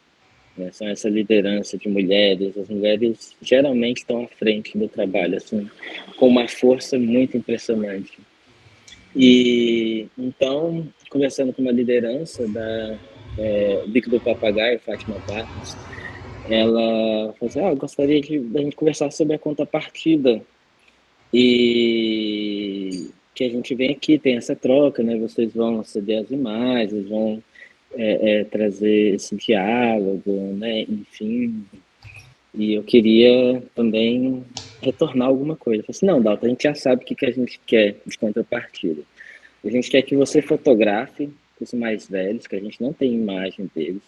né? São essa liderança de mulheres. As mulheres geralmente estão à frente do trabalho, assim, com uma força muito impressionante. E então, conversando com uma liderança da Bico do Papagaio, Fátima Barros, ela falou assim, eu gostaria da gente conversar sobre a contrapartida e que a gente vem aqui, tem essa troca, né? Vocês vão aceder às imagens, vão trazer esse diálogo, né? Enfim, e eu queria também retornar alguma coisa. Eu falei assim, não, Dalton, a gente já sabe o que a gente quer de contrapartida. A gente quer que você fotografe os mais velhos, que a gente não tem imagem deles,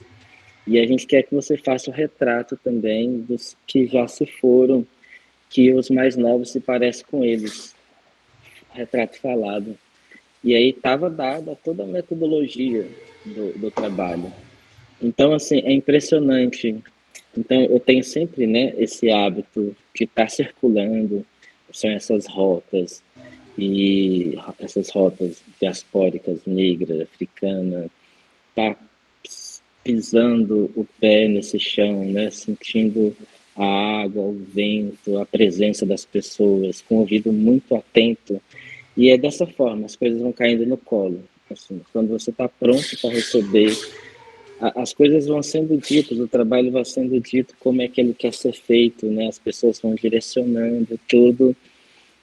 e a gente quer que você faça o retrato também dos que já se foram, que os mais novos se parecem com eles, retrato falado. E aí estava dada toda a metodologia do trabalho. Então, assim, é impressionante. Então, eu tenho sempre, né, esse hábito de estar circulando, são essas rotas, e essas rotas diaspóricas, negra, africana, tá pisando o pé nesse chão, né, sentindo a água, o vento, a presença das pessoas, com o ouvido muito atento. E é dessa forma, as coisas vão caindo no colo. Assim, quando você está pronto para receber, as coisas vão sendo ditas, o trabalho vai sendo dito como é que ele quer ser feito, né? As pessoas vão direcionando tudo.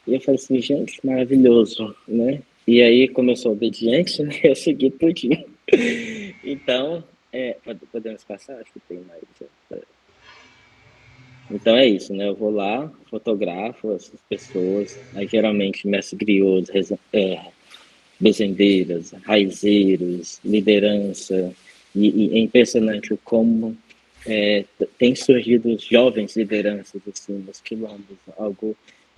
E eu falei assim, gente, maravilhoso, né? E aí, como eu sou obediente, né, eu segui tudinho. Então, podemos passar? Acho que tem mais. Então é isso, né? Eu vou lá, fotografo essas pessoas, aí geralmente mestre griots, bezendeiras, raizeiros, liderança, e é impressionante o como tem surgido os jovens lideranças assim, nos quilombos, algo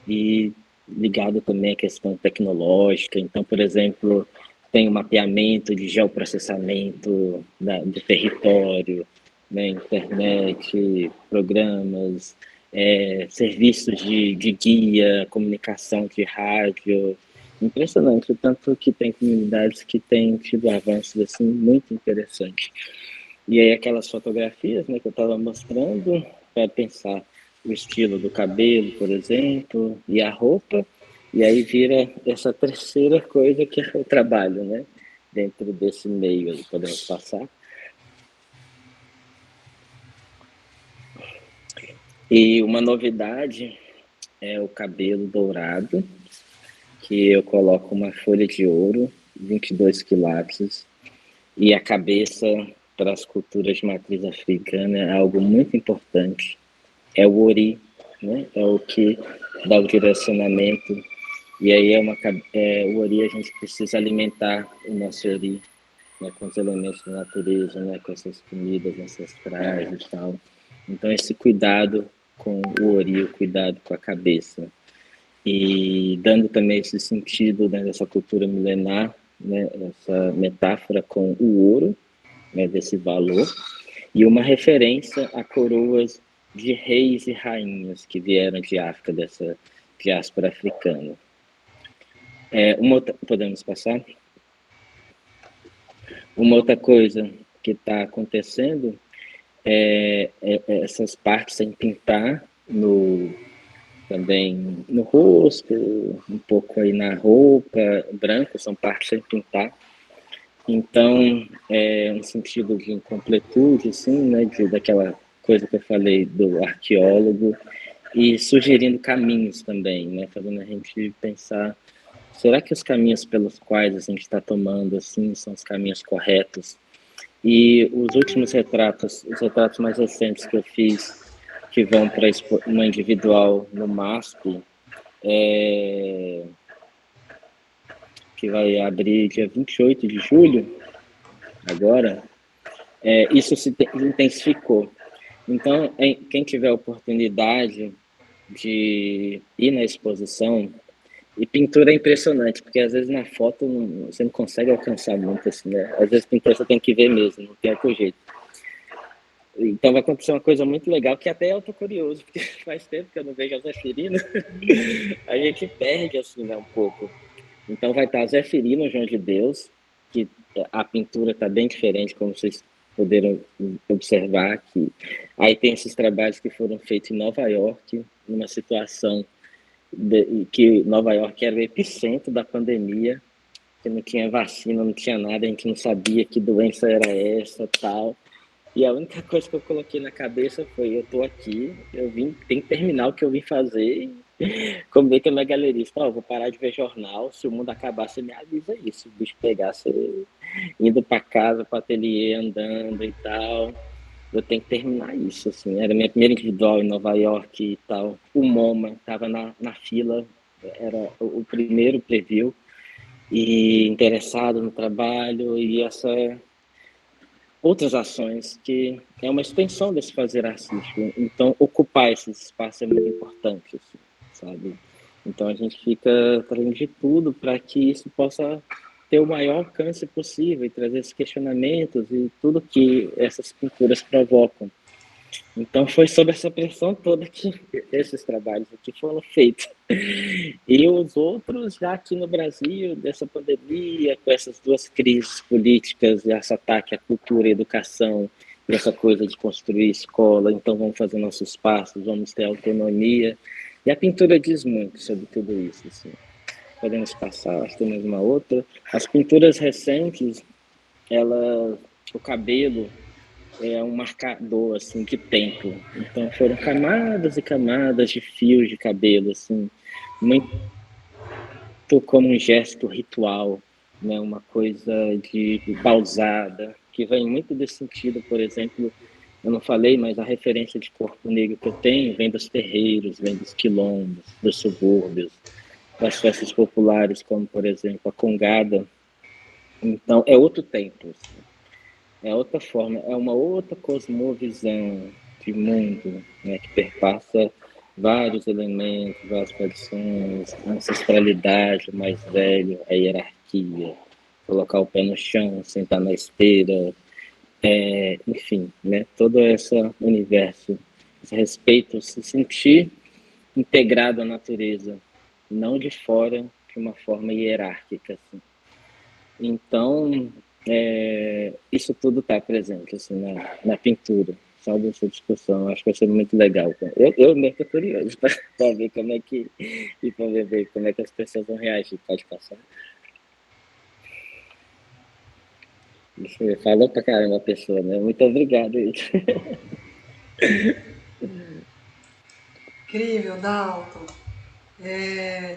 e ligado também à questão tecnológica. Então, por exemplo, tem o mapeamento de geoprocessamento do território, né, internet, programas, serviços de guia, comunicação de rádio. Impressionante, o tanto que tem comunidades que têm tido avanços assim, muito interessantes. E aí aquelas fotografias, né, que eu estava mostrando, para pensar o estilo do cabelo, por exemplo, e a roupa, e aí vira essa terceira coisa que é o trabalho, né, dentro desse meio aí, podemos passar. E uma novidade é o cabelo dourado, que eu coloco uma folha de ouro, 22 quilates, e a cabeça para as culturas de matriz africana é algo muito importante. É o ori, né? É o que dá o direcionamento. E aí o ori a gente precisa alimentar o nosso ori, né? Com os elementos da natureza, né? Com essas comidas ancestrais e tal. Então esse cuidado com o ori, o cuidado com a cabeça. E dando também esse sentido, né, dessa cultura milenar, né, essa metáfora com o ouro, né, desse valor, e uma referência a coroas de reis e rainhas que vieram de África, dessa diáspora africana. Podemos passar? Uma outra coisa que está acontecendo é essas partes sem pintar também no rosto, um pouco aí na roupa branca, são partes sem pintar. Então, é um sentido de incompletude, assim, né, daquela coisa que eu falei do arqueólogo, e sugerindo caminhos também, né, fazendo a gente pensar, será que os caminhos pelos quais a gente está tomando, assim, são os caminhos corretos? E os últimos retratos, os retratos mais recentes que eu fiz, que vão para uma individual no MASP, que vai abrir dia 28 de julho, agora, isso se intensificou. Então, quem tiver a oportunidade de ir na exposição, e pintura é impressionante, porque às vezes na foto você não consegue alcançar muito, assim, né? Às vezes pintura você tem que ver mesmo, não tem outro jeito. Então vai acontecer uma coisa muito legal, que até eu tô curioso, porque faz tempo que eu não vejo a Zeferina, a gente perde, assim, né, um pouco. Então vai estar a Zeferina, o João de Deus, que a pintura está bem diferente, como vocês puderam observar, que aí tem esses trabalhos que foram feitos em Nova York, numa situação que Nova York era o epicentro da pandemia, que não tinha vacina, não tinha nada, a gente não sabia que doença era essa, tal. E a única coisa que eu coloquei na cabeça foi, eu tô aqui, eu vim, tem que terminar o que eu vim fazer. Como bem que a minha galerista, vou parar de ver jornal, se o mundo acabar, você me avisa isso, se o bicho pegar, você indo para casa, para ateliê, andando e tal. Eu tenho que terminar isso, assim. Era minha primeira individual em Nova York e tal. O MoMA estava na fila, era o primeiro preview, e interessado no trabalho, e essa outras ações que é uma extensão desse fazer artístico. Então, ocupar esse espaço é muito importante, assim, sabe? Então, a gente fica fazendo de tudo para que isso possa ter o maior alcance possível e trazer esses questionamentos e tudo que essas pinturas provocam. Então, foi sob essa pressão toda que esses trabalhos aqui foram feitos. E os outros, já aqui no Brasil, dessa pandemia, com essas duas crises políticas, e esse ataque à cultura e à educação, e essa coisa de construir escola, então vamos fazer nossos passos, vamos ter autonomia. E a pintura diz muito sobre tudo isso. Assim. Podemos passar, acho que tem mais uma outra. As pinturas recentes, o cabelo é um marcador assim de tempo. Então foram camadas e camadas de fios de cabelo, assim, muito como um gesto ritual, né? Uma coisa de pausada, que vem muito desse sentido, por exemplo, eu não falei, mas a referência de corpo negro que eu tenho vem dos terreiros, vem dos quilombos, dos subúrbios, das festas populares, como, por exemplo, a congada. Então, é outro tempo, assim. É outra forma, é uma outra cosmovisão de mundo, né, que perpassa vários elementos, várias tradições, a ancestralidade, o mais velho, a hierarquia, colocar o pé no chão, sentar na esteira, enfim, né, todo esse universo, esse respeito, se sentir integrado à natureza, não de fora, de uma forma hierárquica, assim. Então, isso tudo está presente assim, na pintura, só dessa discussão. Acho que vai ser muito legal. Eu mesmo estou curioso para ver como é que e para ver como é que as pessoas vão reagir. Pode passar. Deixa eu ver. Falou para caramba a pessoa, né? Muito obrigado. Incrível, Dalton.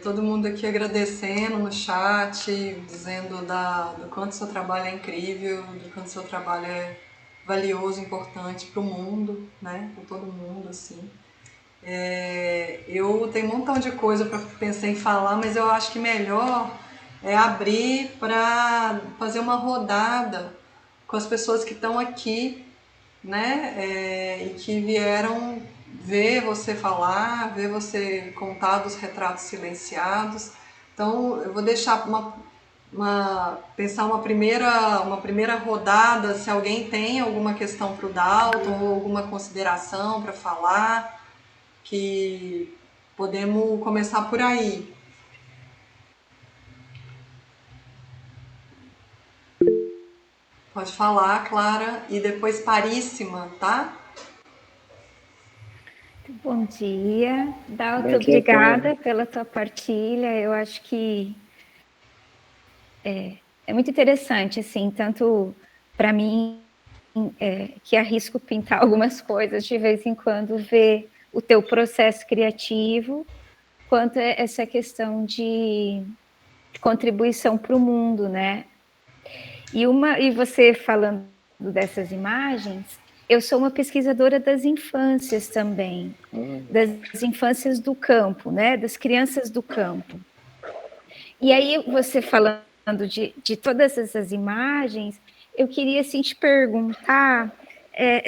Todo mundo aqui agradecendo no chat, dizendo do quanto seu trabalho é incrível, do quanto seu trabalho é valioso, importante para o mundo, né? Para todo mundo, assim. Eu tenho um montão de coisa para pensar em falar, mas eu acho que melhor é abrir para fazer uma rodada com as pessoas que estão aqui, né? E que vieram ver você falar, ver você contar dos retratos silenciados. Então, eu vou deixar pensar uma primeira rodada, se alguém tem alguma questão para o Dalton ou alguma consideração para falar, que podemos começar por aí. Pode falar, Clara, e depois Paríssima, tá? Bom dia, Dalton, Bom dia, obrigada Clara. pela tua partilha. Eu acho que é muito interessante, assim, tanto para mim, que arrisco pintar algumas coisas de vez em quando, ver o teu processo criativo, quanto essa questão de contribuição para o mundo, né? E você falando dessas imagens, eu sou uma pesquisadora das infâncias também, das infâncias do campo, né? Das crianças do campo. E aí, você falando de todas essas imagens, eu queria assim, te perguntar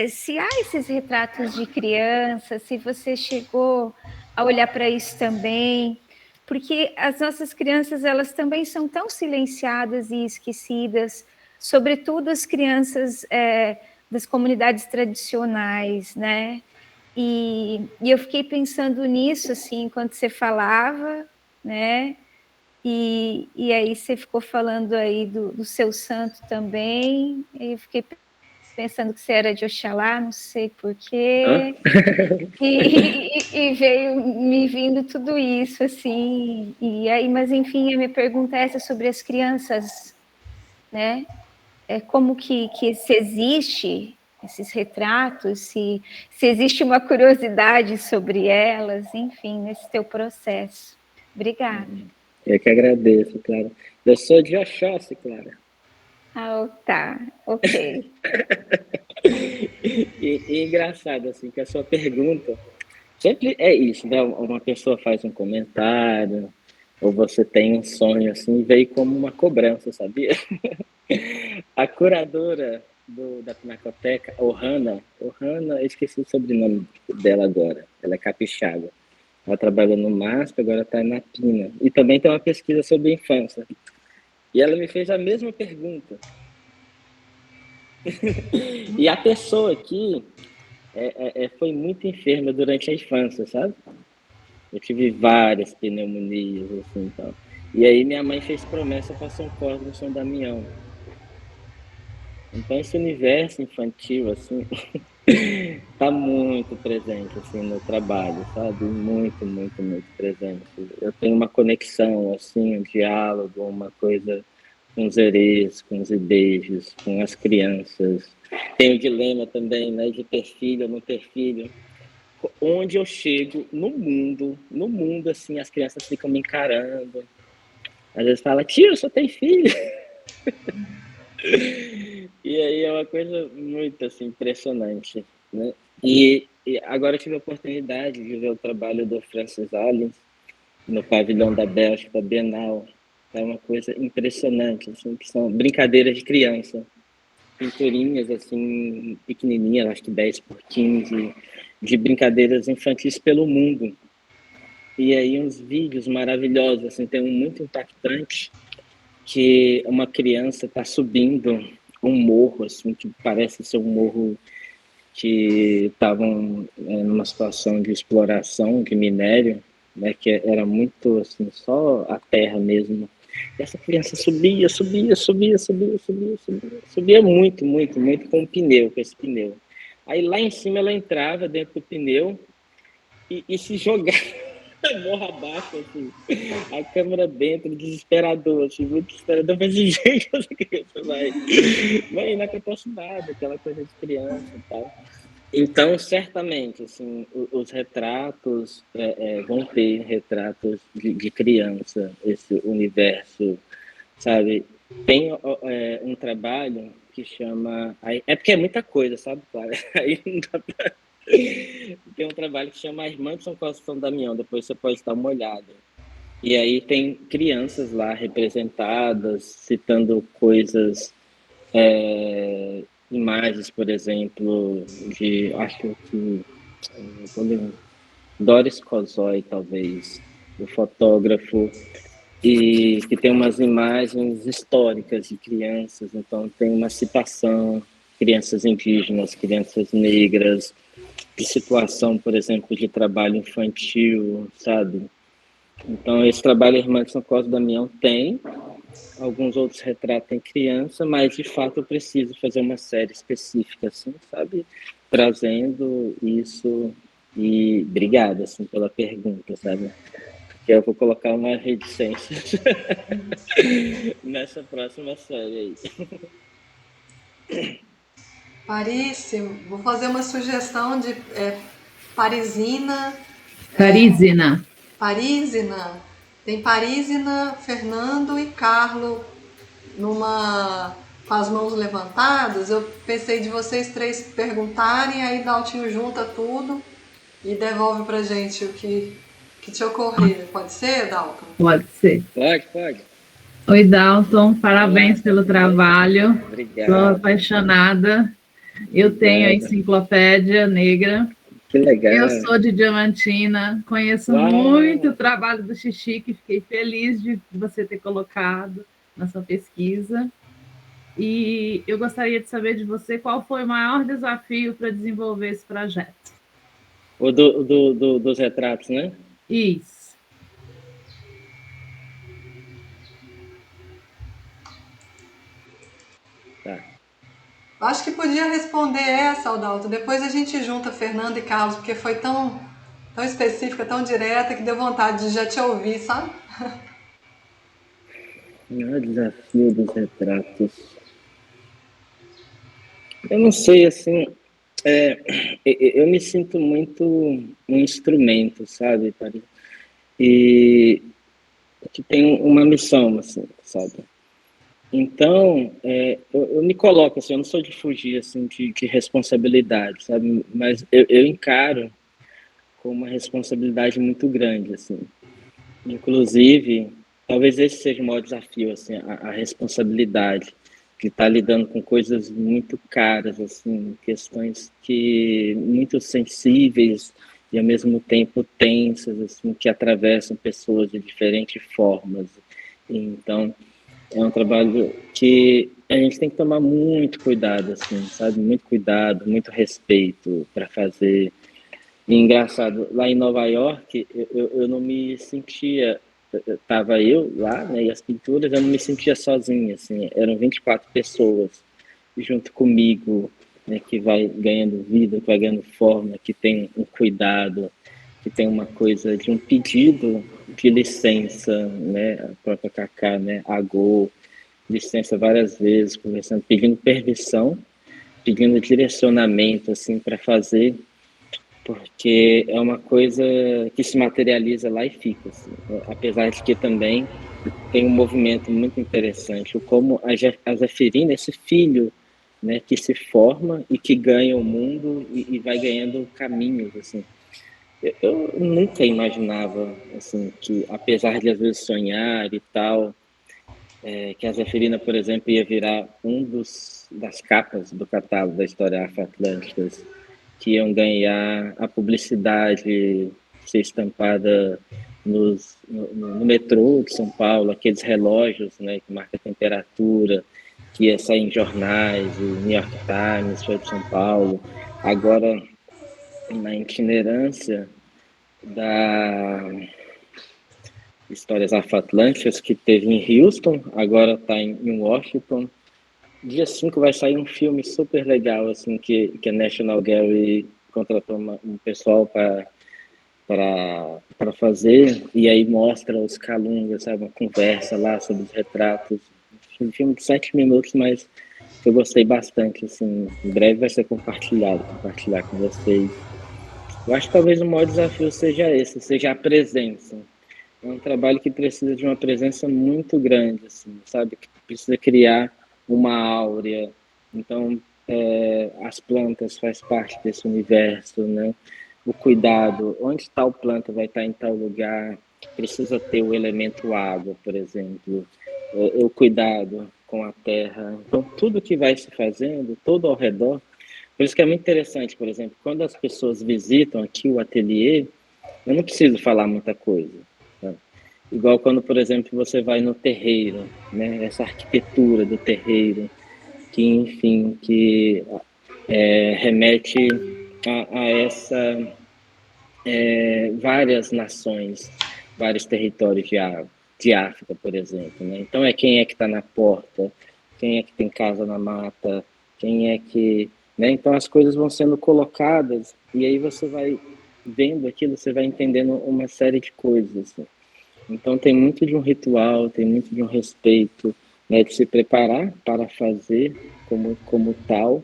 se há esses retratos de criança, se você chegou a olhar para isso também, porque as nossas crianças, elas também são tão silenciadas e esquecidas, sobretudo as crianças das comunidades tradicionais, né? E eu fiquei pensando nisso, assim, enquanto você falava, né? E aí você ficou falando aí do seu santo também, e eu fiquei pensando que você era de Oxalá, não sei porquê, e veio me vindo tudo isso, assim, e aí, mas enfim, a minha pergunta é essa sobre as crianças, né? Como que se existe esses retratos, se existe uma curiosidade sobre elas, enfim, nesse teu processo. Obrigada. Eu que agradeço, Clara. Eu sou de Oxóssi, Clara. Ah, tá, ok. E engraçado, assim, que a sua pergunta sempre é isso, né? Uma pessoa faz um comentário, ou você tem um sonho, assim, e veio como uma cobrança, sabia? A curadora da Pinacoteca, Ohana, eu esqueci o sobrenome dela agora, ela é capixaba. Ela trabalha no MASP, agora está na Pina. E também tem uma pesquisa sobre infância. E ela me fez a mesma pergunta. E a pessoa aqui foi muito enferma durante a infância, sabe? Eu tive várias pneumonias, assim, então. E aí minha mãe fez promessa para São Cosme e São Damião. Então esse universo infantil, assim, tá muito presente, assim, no trabalho, sabe? Muito, muito, muito presente. Eu tenho uma conexão, assim, um diálogo, uma coisa com os herês, com os idejos, com as crianças. Tem o dilema também, né, de ter filho ou não ter filho. Onde eu chego no mundo, assim, as crianças ficam me encarando. Às vezes fala, tio, só tem filho. E aí é uma coisa muito, assim, impressionante, né? E agora eu tive a oportunidade de ver o trabalho do Francis Allen no pavilhão da Bélgica, da Bienal. É uma coisa impressionante, assim, que são brincadeiras de criança. Pinturinhas, assim, pequenininhas, acho que 10 por 15, de brincadeiras infantis pelo mundo. E aí uns vídeos maravilhosos, assim, tem um muito impactante, que uma criança está subindo um morro, assim, que parece ser um morro que estavam numa situação de exploração de minério, né, que era muito, assim, só a terra mesmo. E essa criança subia muito, muito, muito com esse pneu. Aí lá em cima ela entrava dentro do pneu e se jogava morra abaixo, assim, a câmera dentro, desesperador, assim, muito desesperador. Eu falei, gente, essa criança vai na capacidade, aquela coisa de criança e tal. Então, certamente, assim, os retratos vão ter retratos de criança, esse universo, sabe? Tem um trabalho que chama... É porque é muita coisa, sabe, Clara? Aí não dá pra... Tem um trabalho que chama A Irmã de São Cosme e São Damião, depois você pode dar uma olhada. E aí tem crianças lá representadas, citando coisas, imagens, por exemplo, de, acho que, Doris Kozoy, talvez, o fotógrafo, e que tem umas imagens históricas de crianças, então tem uma citação, crianças indígenas, crianças negras, de situação, por exemplo, de trabalho infantil, sabe? Então, esse trabalho Irmã de São Cosme e Damião tem, alguns outros retratam criança, mas, de fato, eu preciso fazer uma série específica, assim, sabe? Trazendo isso e obrigado, assim, pela pergunta, sabe? Que eu vou colocar uma reticência nessa próxima série aí. Paríssimo. Vou fazer uma sugestão de Parisina. Parisina. Parisina. Tem Parisina, Fernando e Carlo com as mãos levantadas. Eu pensei de vocês três perguntarem, aí Daltinho junta tudo e devolve pra gente o que te ocorrer. Pode ser, Dalton? Pode ser. Pode. Oi, Dalton. Parabéns pelo trabalho. Obrigado. Estou apaixonada Eu tenho a Obrigado. Enciclopédia Negra. Que legal. Eu sou de Diamantina, conheço Uau. muito o trabalho do Xixique, fiquei feliz de você ter colocado na sua pesquisa. E eu gostaria de saber de você qual foi o maior desafio para desenvolver esse projeto. O dos retratos, né? Isso. Tá. Acho que podia responder essa, Adalto. Depois a gente junta Fernando e Carlos, porque foi tão específica, tão direta, que deu vontade de já te ouvir, sabe? O maior desafio dos retratos. Eu não sei, assim, eu me sinto muito um instrumento, sabe, Paris? E que tem uma missão, assim, sabe? Então, eu me coloco, assim, eu não sou de fugir, assim, de responsabilidade, sabe? Mas eu encaro com uma responsabilidade muito grande, assim. Inclusive, talvez esse seja o maior desafio, assim, a responsabilidade, que está lidando com coisas muito caras, assim, questões que muito sensíveis e ao mesmo tempo tensas, assim, que atravessam pessoas de diferentes formas. Então, é um trabalho que a gente tem que tomar muito cuidado, assim, sabe? Muito cuidado, muito respeito para fazer. E engraçado, lá em Nova York, eu não me sentia, estava eu lá, né, e as pinturas, eu não me sentia sozinha, assim, eram 24 pessoas junto comigo, né, que vai ganhando vida, que vai ganhando forma, que tem um cuidado, que tem uma coisa de um pedido de licença, né, a própria Cacá, né, agou licença várias vezes, conversando, pedindo permissão, pedindo direcionamento, assim, para fazer, porque é uma coisa que se materializa lá e fica, assim, apesar de que também tem um movimento muito interessante, o como a Zeferina, esse filho, né, que se forma e que ganha o mundo e vai ganhando caminhos, assim. Eu nunca imaginava, assim, que apesar de às vezes sonhar e tal, que a Zeferina, por exemplo, ia virar das capas do catálogo da História Afro-Atlânticas, que iam ganhar a publicidade ser estampada no metrô de São Paulo, aqueles relógios, né, que marca a temperatura, que ia sair em jornais, o New York Times, Folha de São Paulo. Agora, na itinerância da Histórias Afro-Atlânticas, que teve em Houston, agora está em Washington. Dia 5 vai sair um filme super legal, assim, que a National Gallery contratou um pessoal para fazer, e aí mostra os calungas, sabe, uma conversa lá sobre os retratos. Um filme de 7 minutos, mas eu gostei bastante, assim, em breve vai ser compartilhar com vocês. Eu acho que talvez o maior desafio seja esse, seja a presença. É um trabalho que precisa de uma presença muito grande, assim, sabe? Que precisa criar uma áurea. Então, as plantas faz parte desse universo, né? O cuidado, onde tal planta vai estar em tal lugar, precisa ter o elemento água, por exemplo. O cuidado com a terra. Então, tudo que vai se fazendo, todo ao redor. Por isso que é muito interessante, por exemplo, quando as pessoas visitam aqui o ateliê, eu não preciso falar muita coisa. Tá? Igual quando, por exemplo, você vai no terreiro, né? Essa arquitetura do terreiro, que, enfim, que remete a essa várias nações, vários territórios de África, por exemplo. Né? Então, quem é que está na porta, quem é que tem casa na mata, quem é que... Né? Então, as coisas vão sendo colocadas e aí você vai vendo aquilo, você vai entendendo uma série de coisas. Assim. Então, tem muito de um ritual, tem muito de um respeito, né? De se preparar para fazer como tal,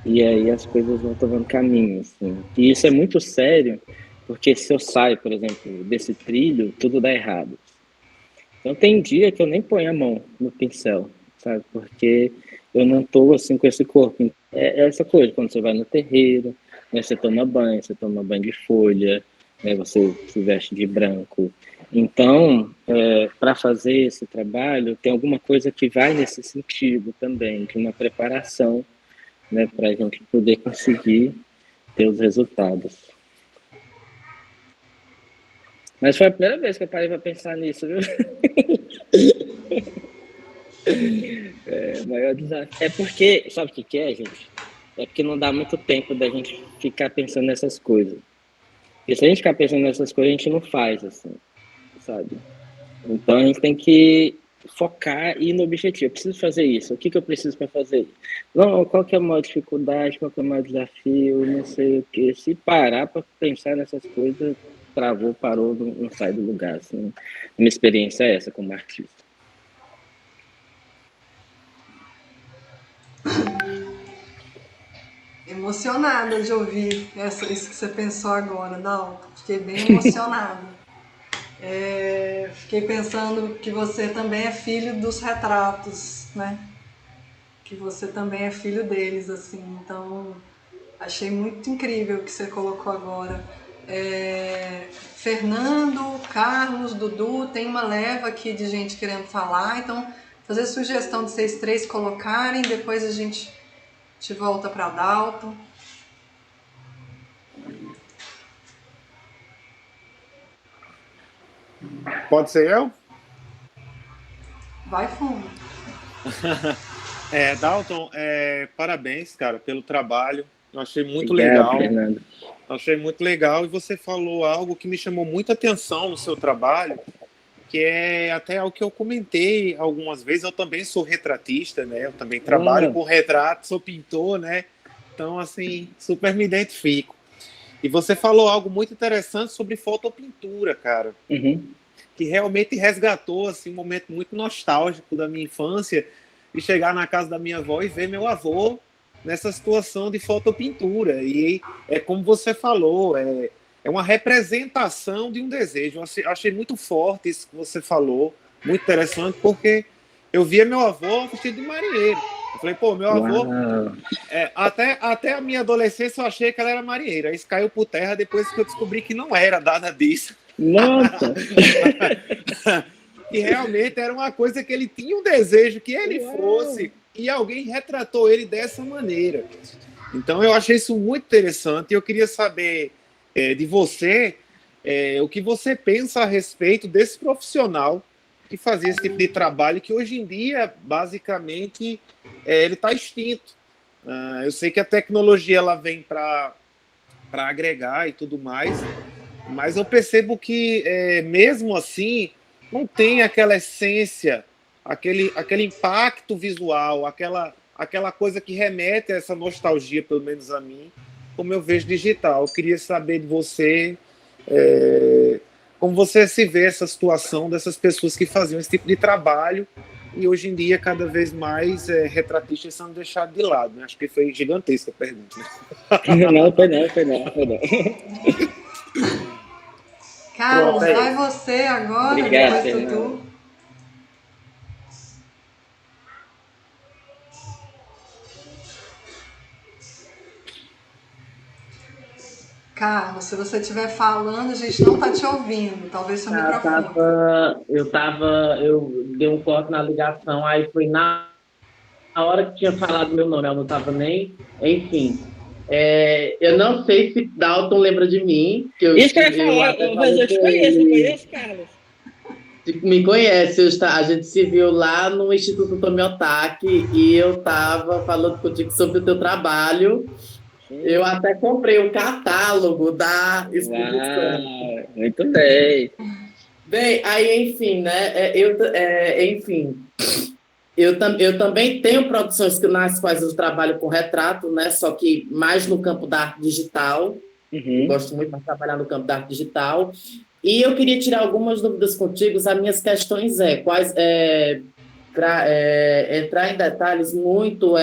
e aí as coisas vão tomando caminho. Assim. E isso é muito sério, porque se eu saio, por exemplo, desse trilho, tudo dá errado. Então tem dia que eu nem ponho a mão no pincel, sabe? Porque eu não estou assim com esse corpo. É essa coisa, quando você vai no terreiro, né, você toma banho de folha, né, você se veste de branco. Então, para fazer esse trabalho, tem alguma coisa que vai nesse sentido também, de uma preparação, né, para a gente poder conseguir ter os resultados. Mas foi a primeira vez que eu parei para pensar nisso, viu? O maior desafio. É porque, sabe o que é, gente? É porque não dá muito tempo da gente ficar pensando nessas coisas. Porque se a gente ficar pensando nessas coisas, a gente não faz, assim, sabe? Então a gente tem que focar e ir no objetivo. Eu preciso fazer isso. O que eu preciso para fazer isso? Não, qual que é a maior dificuldade, qual que é o maior desafio, não sei o quê. Se parar para pensar nessas coisas, travou, parou, não sai do lugar. Assim. Minha experiência é essa como artista. Emocionada de ouvir isso que você pensou agora, não? Fiquei bem emocionada. Fiquei pensando que você também é filho dos retratos, né? Que você também é filho deles, assim. Então, achei muito incrível o que você colocou agora. Fernando, Carlos, Dudu, tem uma leva aqui de gente querendo falar, então fazer sugestão de vocês três colocarem, depois a gente volta para Dalton. Pode ser eu? Vai fundo. Dalton, parabéns, cara, pelo trabalho. Eu achei muito Obrigado, legal. Fernando. Achei muito legal. E você falou algo que me chamou muita atenção no seu trabalho, que é até o que eu comentei algumas vezes. Eu também sou retratista, né? Eu também trabalho com retrato, sou pintor, né? Então, assim, super me identifico. E você falou algo muito interessante sobre fotopintura, cara. Uhum. Que realmente resgatou assim, um momento muito nostálgico da minha infância, de chegar na casa da minha avó e ver meu avô nessa situação de fotopintura. E é como você falou, é uma representação de um desejo. Eu achei muito forte isso que você falou, muito interessante, porque eu via meu avô vestido de marinheiro. Eu falei, pô, meu avô... até a minha adolescência eu achei que ela era marinheira. Isso caiu por terra depois que eu descobri que não era nada disso. Nossa! E realmente era uma coisa que ele tinha um desejo que ele fosse, e alguém retratou ele dessa maneira. Então eu achei isso muito interessante, e eu queria saber de você o que você pensa a respeito desse profissional que fazia esse tipo de trabalho, que hoje em dia, basicamente, ele está extinto. Eu sei que a tecnologia ela vem para agregar e tudo mais, mas eu percebo que, mesmo assim, não tem aquela essência, aquele impacto visual, aquela coisa que remete a essa nostalgia, pelo menos a mim, como eu vejo digital. Eu queria saber de você como você se vê essa situação dessas pessoas que faziam esse tipo de trabalho e hoje em dia, cada vez mais, retratistas são deixados de lado. Né? Acho que foi gigantesca a pergunta. Né? Não, foi não. Carlos, vai você agora, obrigado, depois Dudu. Carlos, se você estiver falando, a gente não está te ouvindo. Talvez seu microfone. Eu dei um corte na ligação, aí foi na hora que tinha falado meu nome, eu não estava nem... Enfim, eu não sei se Dalton lembra de mim. Isso que eu ia falar, mas eu te conheço, Carlos. Me conhece, a gente se viu lá no Instituto Tomiotaki e eu estava falando contigo sobre o teu trabalho. Eu até comprei o catálogo da exposição. Uau, muito bem. Bem, aí, enfim, né? Eu também tenho produções nas quais eu trabalho com retrato, né? Só que mais no campo da arte digital. Eu gosto muito de trabalhar no campo da arte digital. E eu queria tirar algumas dúvidas contigo. As minhas questões para entrar em detalhes muito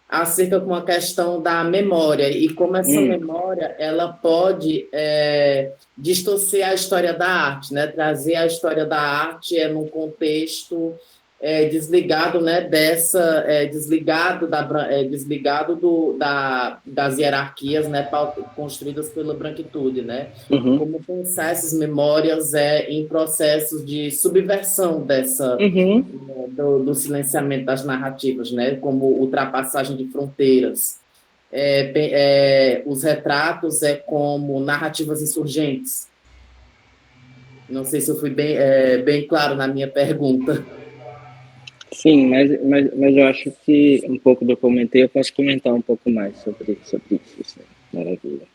acerca com a questão da memória e como essa memória ela pode distorcer a história da arte, né? Trazer a história da arte num contexto desligado, né, desligado das hierarquias, né, construídas pela branquitude, né? Uhum. Como pensar essas memórias em processos de subversão do silenciamento das narrativas, né? Como ultrapassagem de fronteiras. Os retratos como narrativas insurgentes. Não sei se eu fui bem claro na minha pergunta. Sim, mas eu acho que um pouco do que eu comentei, eu posso comentar um pouco mais sobre isso. Assim. Maravilha.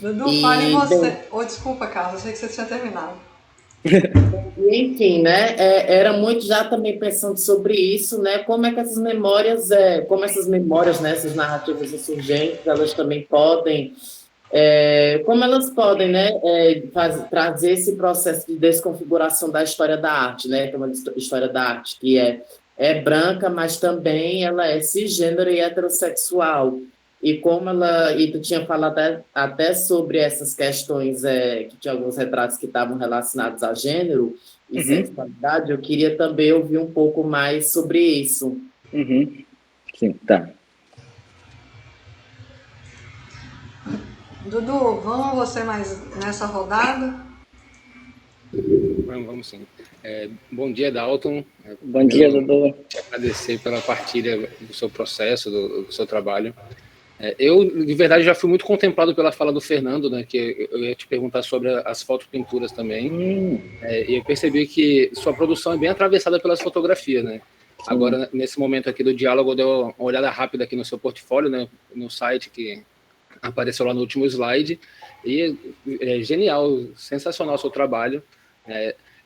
Dudu, fale você. Desculpa, Carlos, eu sei que você tinha terminado. Enfim, né? Era muito já também pensando sobre isso, né? Como é que essas memórias, né? Essas narrativas insurgentes, elas também podem, como elas podem, né? Trazer esse processo de desconfiguração da história da arte, né? Que é uma história da arte que é branca, mas também ela é cisgênero e heterossexual. E tu tinha falado até sobre essas questões, que tinha alguns retratos que estavam relacionados a gênero e sexualidade, eu queria também ouvir um pouco mais sobre isso. Uhum. Sim, tá. Dudu, vamos você mais nessa rodada? Vamos sim. Bom dia, Dalton. Bom dia, Dudu. Agradecer pela partilha do seu processo, do seu trabalho. Eu, de verdade, já fui muito contemplado pela fala do Fernando, né, que eu ia te perguntar sobre as fotopinturas também. E eu percebi que sua produção é bem atravessada pelas fotografias, né? Sim. Agora, nesse momento aqui do diálogo, eu dei uma olhada rápida aqui no seu portfólio, né, no site que apareceu lá no último slide, e é genial, sensacional o seu trabalho.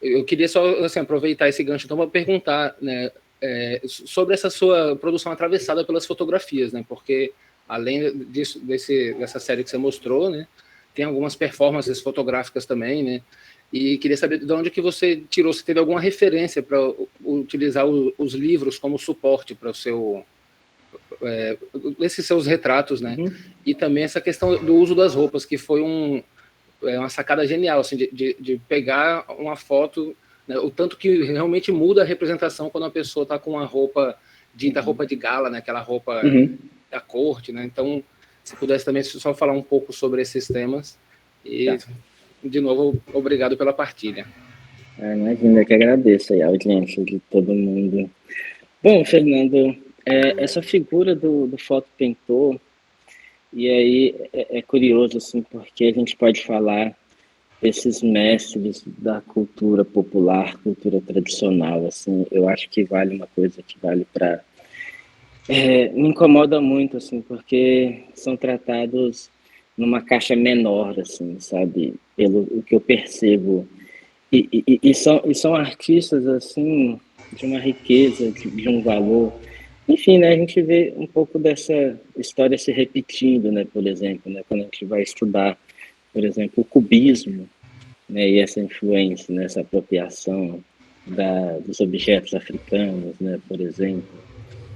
Eu queria só assim, aproveitar esse gancho então para perguntar, né, sobre essa sua produção atravessada pelas fotografias, né, porque além disso, dessa série que você mostrou, né, tem algumas performances fotográficas também, né, e queria saber de onde que você tirou, se teve alguma referência para utilizar os livros como suporte para o seu esses seus retratos, né? E também essa questão do uso das roupas, que foi uma sacada genial, assim, de pegar uma foto, né, o tanto que realmente muda a representação quando a pessoa está com uma roupa de gala, né? Aquela roupa da corte, né? Então, se pudesse também só falar um pouco sobre esses temas. E, de novo, obrigado pela partilha. Imagina, eu que agradeço aí a audiência de todo mundo. Bom, Fernando, essa figura do fotopintor, e aí é curioso, assim, porque a gente pode falar desses mestres da cultura popular, cultura tradicional, assim, eu acho que vale uma coisa que vale para... me incomoda muito, assim, porque são tratados numa caixa menor, assim, sabe, pelo o que eu percebo. E são artistas, assim, de uma riqueza, de um valor. Enfim, né, a gente vê um pouco dessa história se repetindo, né, por exemplo, né, quando a gente vai estudar, por exemplo, o cubismo, né, e essa influência, né, essa apropriação dos objetos africanos, né, por exemplo.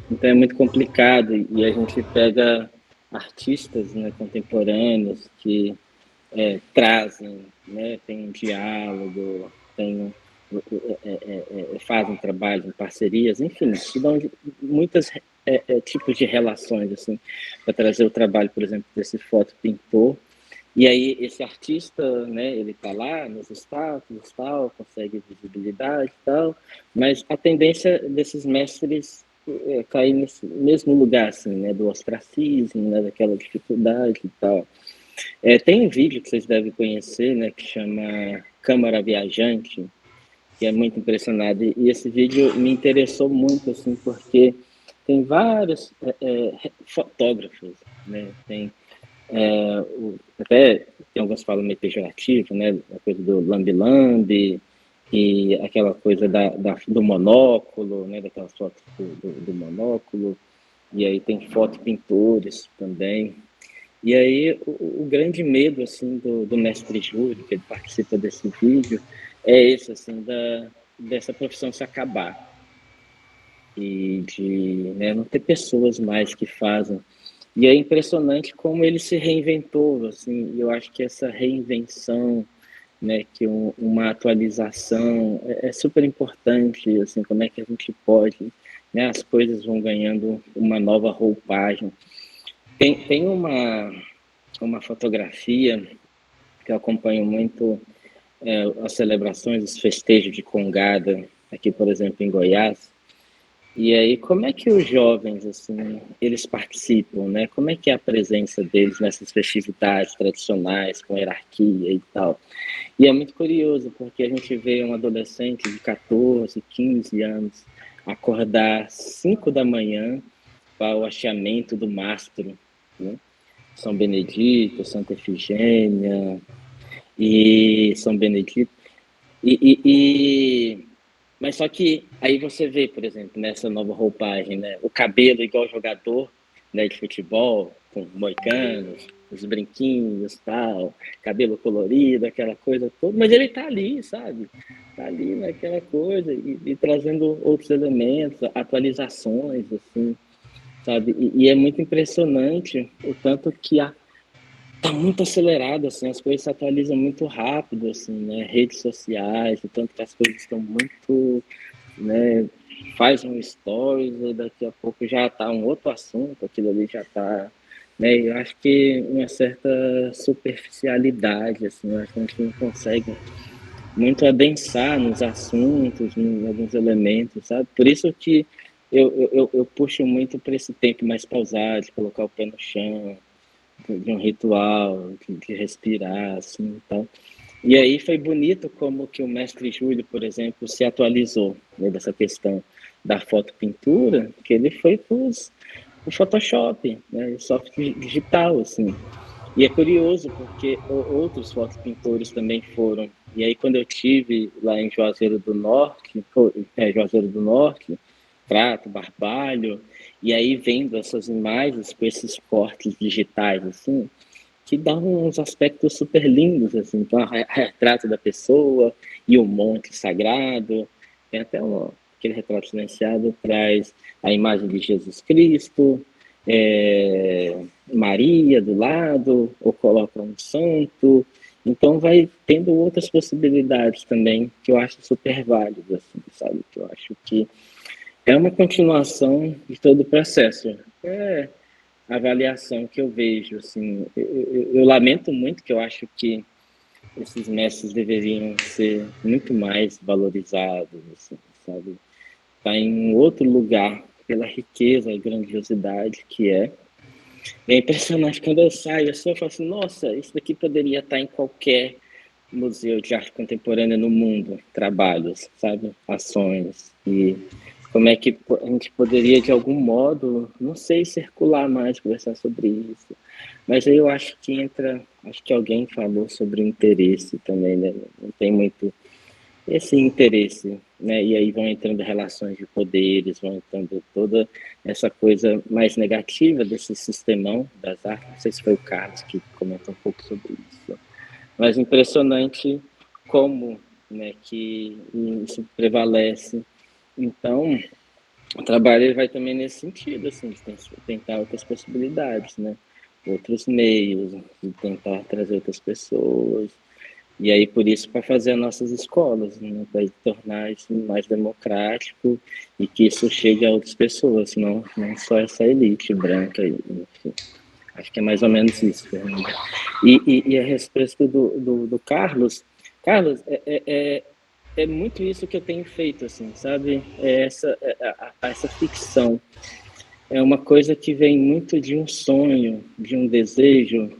Então é muito complicado e a gente pega artistas, né, contemporâneos que trazem, né, tem um diálogo, fazem trabalho em parcerias, enfim, que dão muitos tipos de relações, assim, para trazer o trabalho, por exemplo, desse fotopintor. E aí esse artista, né, ele está lá nos status, tal, consegue visibilidade e tal, mas a tendência desses mestres cair nesse mesmo lugar, assim, né, do ostracismo, né, daquela dificuldade e tal. Tem um vídeo que vocês devem conhecer, né, que chama Câmara Viajante, que é muito impressionante. E esse vídeo me interessou muito, assim, porque tem vários fotógrafos, né, até tem alguns que falam meio pejorativo, né, a coisa do lambe-lambe, e aquela coisa do monóculo, né, daquelas fotos do monóculo, e aí tem fotopintores também. E aí o grande medo, assim, do mestre Júlio, que ele participa desse vídeo, é esse, assim, dessa profissão se acabar e de, né, não ter pessoas mais que fazem. E é impressionante como ele se reinventou, assim, e eu acho que essa reinvenção né, que uma atualização é super importante, assim, como é que a gente pode, né, as coisas vão ganhando uma nova roupagem. Tem uma fotografia que eu acompanho muito, as celebrações, os festejos de Congada, aqui, por exemplo, em Goiás. E aí, como é que os jovens, assim, eles participam, né? Como é que é a presença deles nessas festividades tradicionais, com hierarquia e tal? E é muito curioso, porque a gente vê um adolescente de 14, 15 anos acordar às 5 da manhã para o hasteamento do mastro, né? São Benedito, Santa Efigênia e São Benedito. Mas só que aí você vê, por exemplo, nessa nova roupagem, né, o cabelo igual jogador, né, de futebol, com moicanos, os brinquinhos, tal, cabelo colorido, aquela coisa toda, mas ele tá ali, sabe? Tá ali naquela coisa e trazendo outros elementos, atualizações, assim, sabe? E é muito impressionante o tanto que tá muito acelerado, assim, as coisas se atualizam muito rápido, assim, né? Redes sociais, o tanto que as coisas estão muito, né? Faz um stories e daqui a pouco já tá um outro assunto, aquilo ali já tá, né? Eu acho que uma certa superficialidade, assim, eu acho que a gente não consegue muito adensar nos assuntos, em alguns elementos, sabe? Por isso que eu puxo muito para esse tempo mais pausado, de colocar o pé no chão, de um ritual, de respirar, assim, e tal. E aí foi bonito como que o mestre Júlio, por exemplo, se atualizou, né, dessa questão da fotopintura, que ele foi para o Photoshop, né, software digital, assim. E é curioso porque outros fotopintores também foram. E aí quando eu tive lá em Juazeiro do Norte, Crato, Barbalho, e aí vendo essas imagens com esses cortes digitais, assim, que dão uns aspectos super lindos, assim, então, retrato da pessoa e o monte sagrado, tem até aquele retrato silenciado traz a imagem de Jesus Cristo, Maria do lado, ou coloca um santo, então vai tendo outras possibilidades também, que eu acho super válidas, assim, sabe, que eu acho que é uma continuação de todo o processo. É a avaliação que eu vejo, assim, eu lamento muito que eu acho que esses mestres deveriam ser muito mais valorizados, assim, sabe? Tá em um outro lugar pela riqueza e grandiosidade que é. É impressionante quando eu saio, assim, eu falo assim, nossa, isso daqui poderia estar em qualquer museu de arte contemporânea no mundo, trabalhos, sabe? Ações e como é que a gente poderia, de algum modo, não sei, circular mais, conversar sobre isso. Mas aí eu acho que acho que alguém falou sobre o interesse também, né? Não tem muito esse interesse, né? E aí vão entrando relações de poderes, vão entrando toda essa coisa mais negativa desse sistemão das artes. Não sei se foi o Carlos que comentou um pouco sobre isso. Mas impressionante como, né, que isso prevalece. Então, o trabalho ele vai também nesse sentido, assim, de tentar outras possibilidades, né? Outros meios, de tentar trazer outras pessoas. E aí, por isso, para fazer as nossas escolas, né? Para tornar isso mais democrático e que isso chegue a outras pessoas, não só essa elite branca. Enfim. Acho que é mais ou menos isso, Fernanda. E a respeito do Carlos, é muito isso que eu tenho feito, assim, sabe? Essa ficção. É uma coisa que vem muito de um sonho, de um desejo.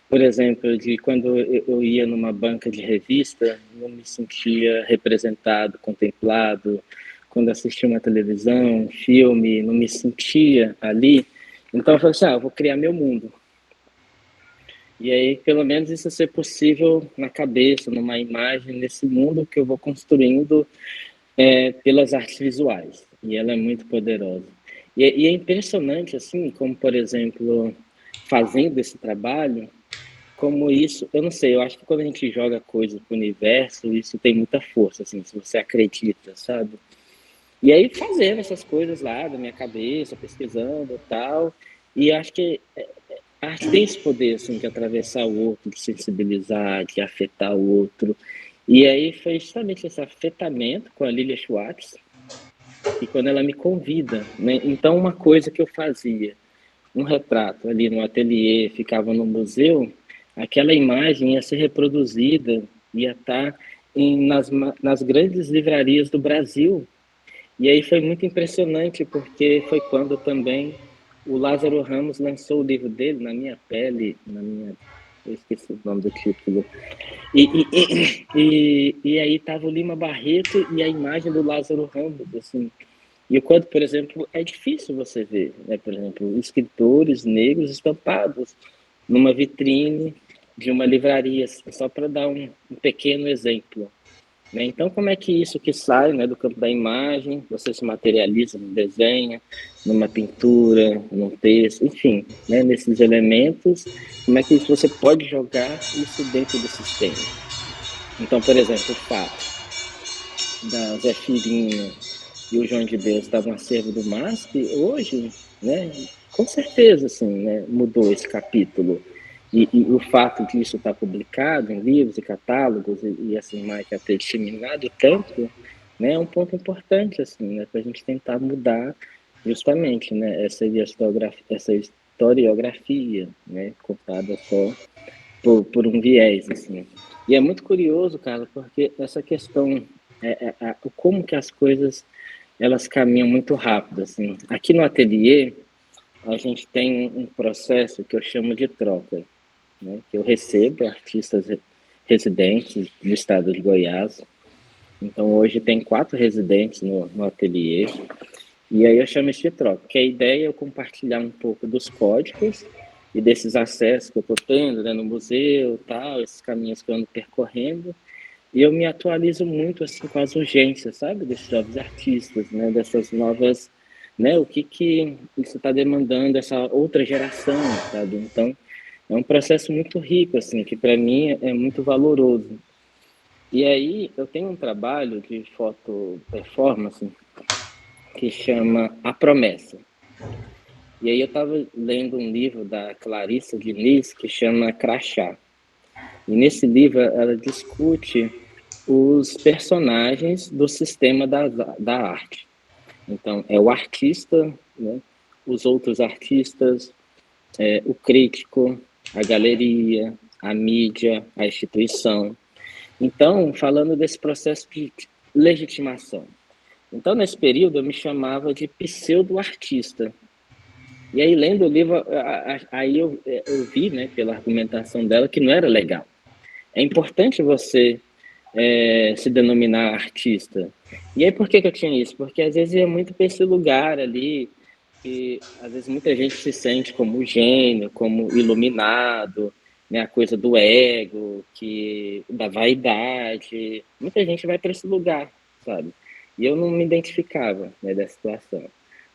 Por exemplo, de quando eu ia numa banca de revista, não me sentia representado, contemplado. Quando assistia uma televisão, um filme, não me sentia ali. Então eu falei assim, eu vou criar meu mundo. E aí, pelo menos isso ser possível na cabeça, numa imagem, nesse mundo que eu vou construindo pelas artes visuais. E ela é muito poderosa. E é impressionante, assim, como, por exemplo, fazendo esse trabalho, como isso, eu não sei, eu acho que quando a gente joga coisas para o universo, isso tem muita força, assim, se você acredita, sabe? E aí fazendo essas coisas lá da minha cabeça, pesquisando e tal, e acho que a arte tem esse poder, assim, de atravessar o outro, de sensibilizar, de afetar o outro. E aí foi justamente esse afetamento com a Lilia Schwartz, e quando ela me convida, né? Então, uma coisa que eu fazia, um retrato ali no ateliê, ficava no museu, aquela imagem ia ser reproduzida, ia estar nas grandes livrarias do Brasil. E aí foi muito impressionante, porque foi quando também o Lázaro Ramos lançou o livro dele, Na Minha Pele, eu esqueci o nome do título. E aí estava o Lima Barreto e a imagem do Lázaro Ramos, assim. E o quanto, por exemplo, é difícil você ver, né? Por exemplo, escritores negros estampados numa vitrine de uma livraria, só para dar um pequeno exemplo. Né? Então, como é que isso que sai, né, do campo da imagem, você se materializa no desenho, numa pintura, num texto, enfim, né, nesses elementos, como é que você pode jogar isso dentro do sistema? Então, por exemplo, o fato da Zefirinha e o João de Deus estavam no acervo do MASP, hoje, né, com certeza, assim, né, mudou esse capítulo. E o fato disso estar publicado em livros e catálogos e assim mais já ter disseminado tanto, né, é um ponto importante, assim, né, para a gente tentar mudar justamente, né, essa historiografia, né, contada só por um viés, assim. E é muito curioso, Carla, porque essa questão, como que as coisas elas caminham muito rápido, assim. Aqui no ateliê, a gente tem um processo que eu chamo de troca, né? Que eu recebo artistas residentes do estado de Goiás. Então, hoje tem 4 residentes no ateliê. E aí eu chamo isso de troca, que a ideia é eu compartilhar um pouco dos códigos e desses acessos que eu estou tendo, né, no museu, tal, esses caminhos que eu ando percorrendo. E eu me atualizo muito assim com as urgências, sabe, desses jovens artistas, né, dessas novas, né, o que isso está demandando essa outra geração, sabe? Então, é um processo muito rico, assim, que para mim é muito valoroso. E aí eu tenho um trabalho de foto performance que chama A Promessa. E aí eu estava lendo um livro da Clarissa Diniz que chama Crachá. E nesse livro ela discute os personagens do sistema da arte. Então, é o artista, né, os outros artistas, o crítico, a galeria, a mídia, a instituição. Então, falando desse processo de legitimação. Então, nesse período, eu me chamava de pseudo-artista. E aí, lendo o livro, aí eu vi, né, pela argumentação dela, que não era legal. É importante você se denominar artista. E aí, por que eu tinha isso? Porque, às vezes, é muito para esse lugar ali, que, às vezes, muita gente se sente como gênio, como iluminado, né, a coisa do ego, da vaidade. Muita gente vai para esse lugar, sabe? E eu não me identificava, né, dessa situação. Eu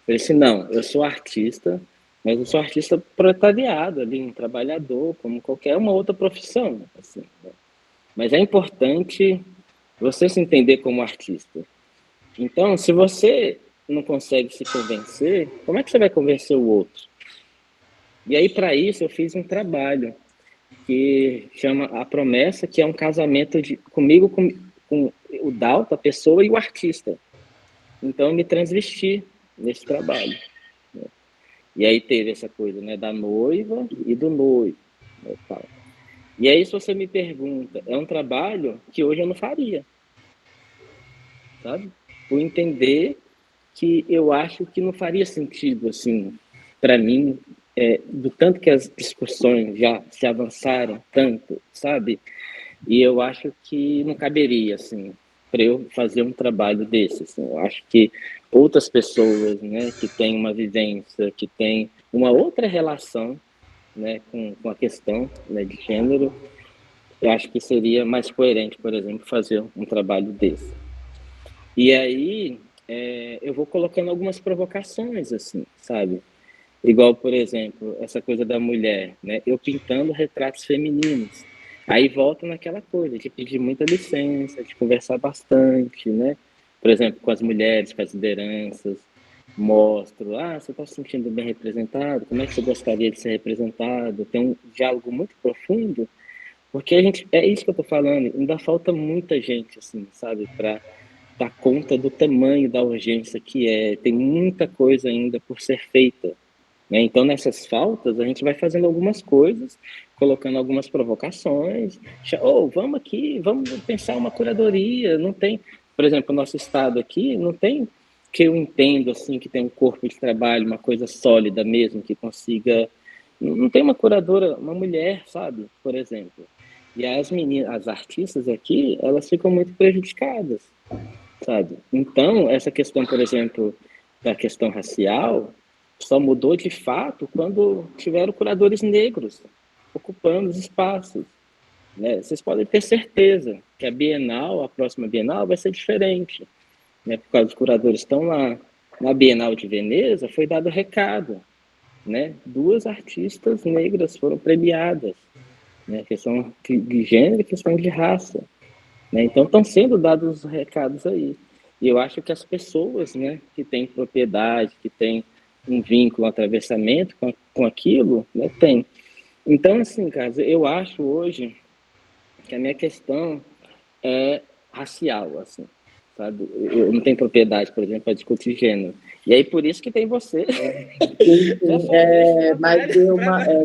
falei assim, não, eu sou artista, mas eu sou artista proletariado ali, um trabalhador, como qualquer uma outra profissão, assim, né? Mas é importante você se entender como artista. Então, se você não consegue se convencer, como é que você vai convencer o outro? E aí, para isso, eu fiz um trabalho que chama A Promessa, que é um casamento comigo, com o Dalton, a pessoa, e o artista. Então, eu me transvesti nesse trabalho, né? E aí teve essa coisa, né, da noiva e do noivo, né, tal. E aí, se você me pergunta, é um trabalho que hoje eu não faria, sabe? Por entender que eu acho que não faria sentido, assim, para mim, do tanto que as discussões já se avançaram tanto, sabe? E eu acho que não caberia, assim, para eu fazer um trabalho desse, assim. Eu acho que outras pessoas, né, que têm uma vivência, que têm uma outra relação, né, com a questão, né, de gênero, eu acho que seria mais coerente, por exemplo, fazer um trabalho desse. E aí eu vou colocando algumas provocações, assim, sabe? Igual, por exemplo, essa coisa da mulher, né? Eu pintando retratos femininos. Aí volta naquela coisa de pedir muita licença, de conversar bastante, né? Por exemplo, com as mulheres, com as lideranças. mostro, você está se sentindo bem representado? Como é que você gostaria de ser representado? Tem um diálogo muito profundo, porque a gente, é isso que eu estou falando, ainda falta muita gente, assim, sabe, para dar conta do tamanho da urgência que é, tem muita coisa ainda por ser feita, né? Então, nessas faltas, a gente vai fazendo algumas coisas, colocando algumas provocações, vamos aqui, vamos pensar uma curadoria, não tem, por exemplo, o nosso estado aqui, não tem, que eu entendo, assim, que tem um corpo de trabalho, uma coisa sólida mesmo, que consiga, não tem uma curadora, uma mulher, sabe, por exemplo, e as meninas, as artistas aqui, elas ficam muito prejudicadas, sabe? Então, essa questão, por exemplo, da questão racial, só mudou de fato quando tiveram curadores negros ocupando os espaços, né? Vocês podem ter certeza que a Bienal, a próxima Bienal, vai ser diferente, né? Por causa dos curadores estão lá. Na Bienal de Veneza foi dado recado, né? 2 artistas negras foram premiadas, né? Questão de gênero e questão de raça. Né? Então, estão sendo dados os recados aí. E eu acho que as pessoas, né, que têm propriedade, que têm um vínculo, um atravessamento com aquilo, né, tem. Então, assim, cara, eu acho hoje que a minha questão é racial, assim, sabe? Eu não tenho propriedade, por exemplo, para discutir gênero. E aí, por isso que tem você. Mas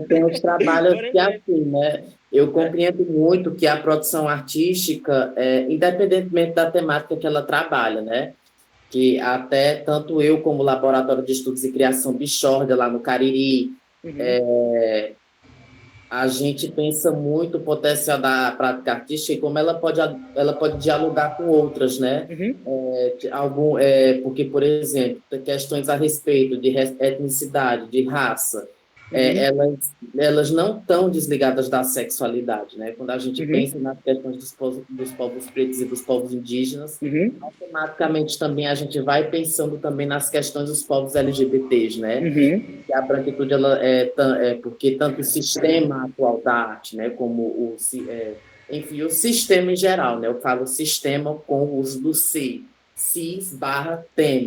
tem uns trabalhos que, assim, né? Eu compreendo muito que a produção artística, independentemente da temática que ela trabalha, né? Que até tanto eu como Laboratório de Estudos e Criação Bichorda, lá no Cariri, a gente pensa muito o potencial da prática artística e como ela pode dialogar com outras, né? Porque, por exemplo, questões a respeito de etnicidade, de raça, elas não estão desligadas da sexualidade, né? Quando a gente pensa nas questões dos povos pretos e dos povos indígenas, automaticamente também a gente vai pensando também nas questões dos povos LGBTs, né? Que a branquitude porque tanto o sistema atual da arte, né, como enfim, o sistema em geral, né? Eu falo sistema com o uso do cis/tema,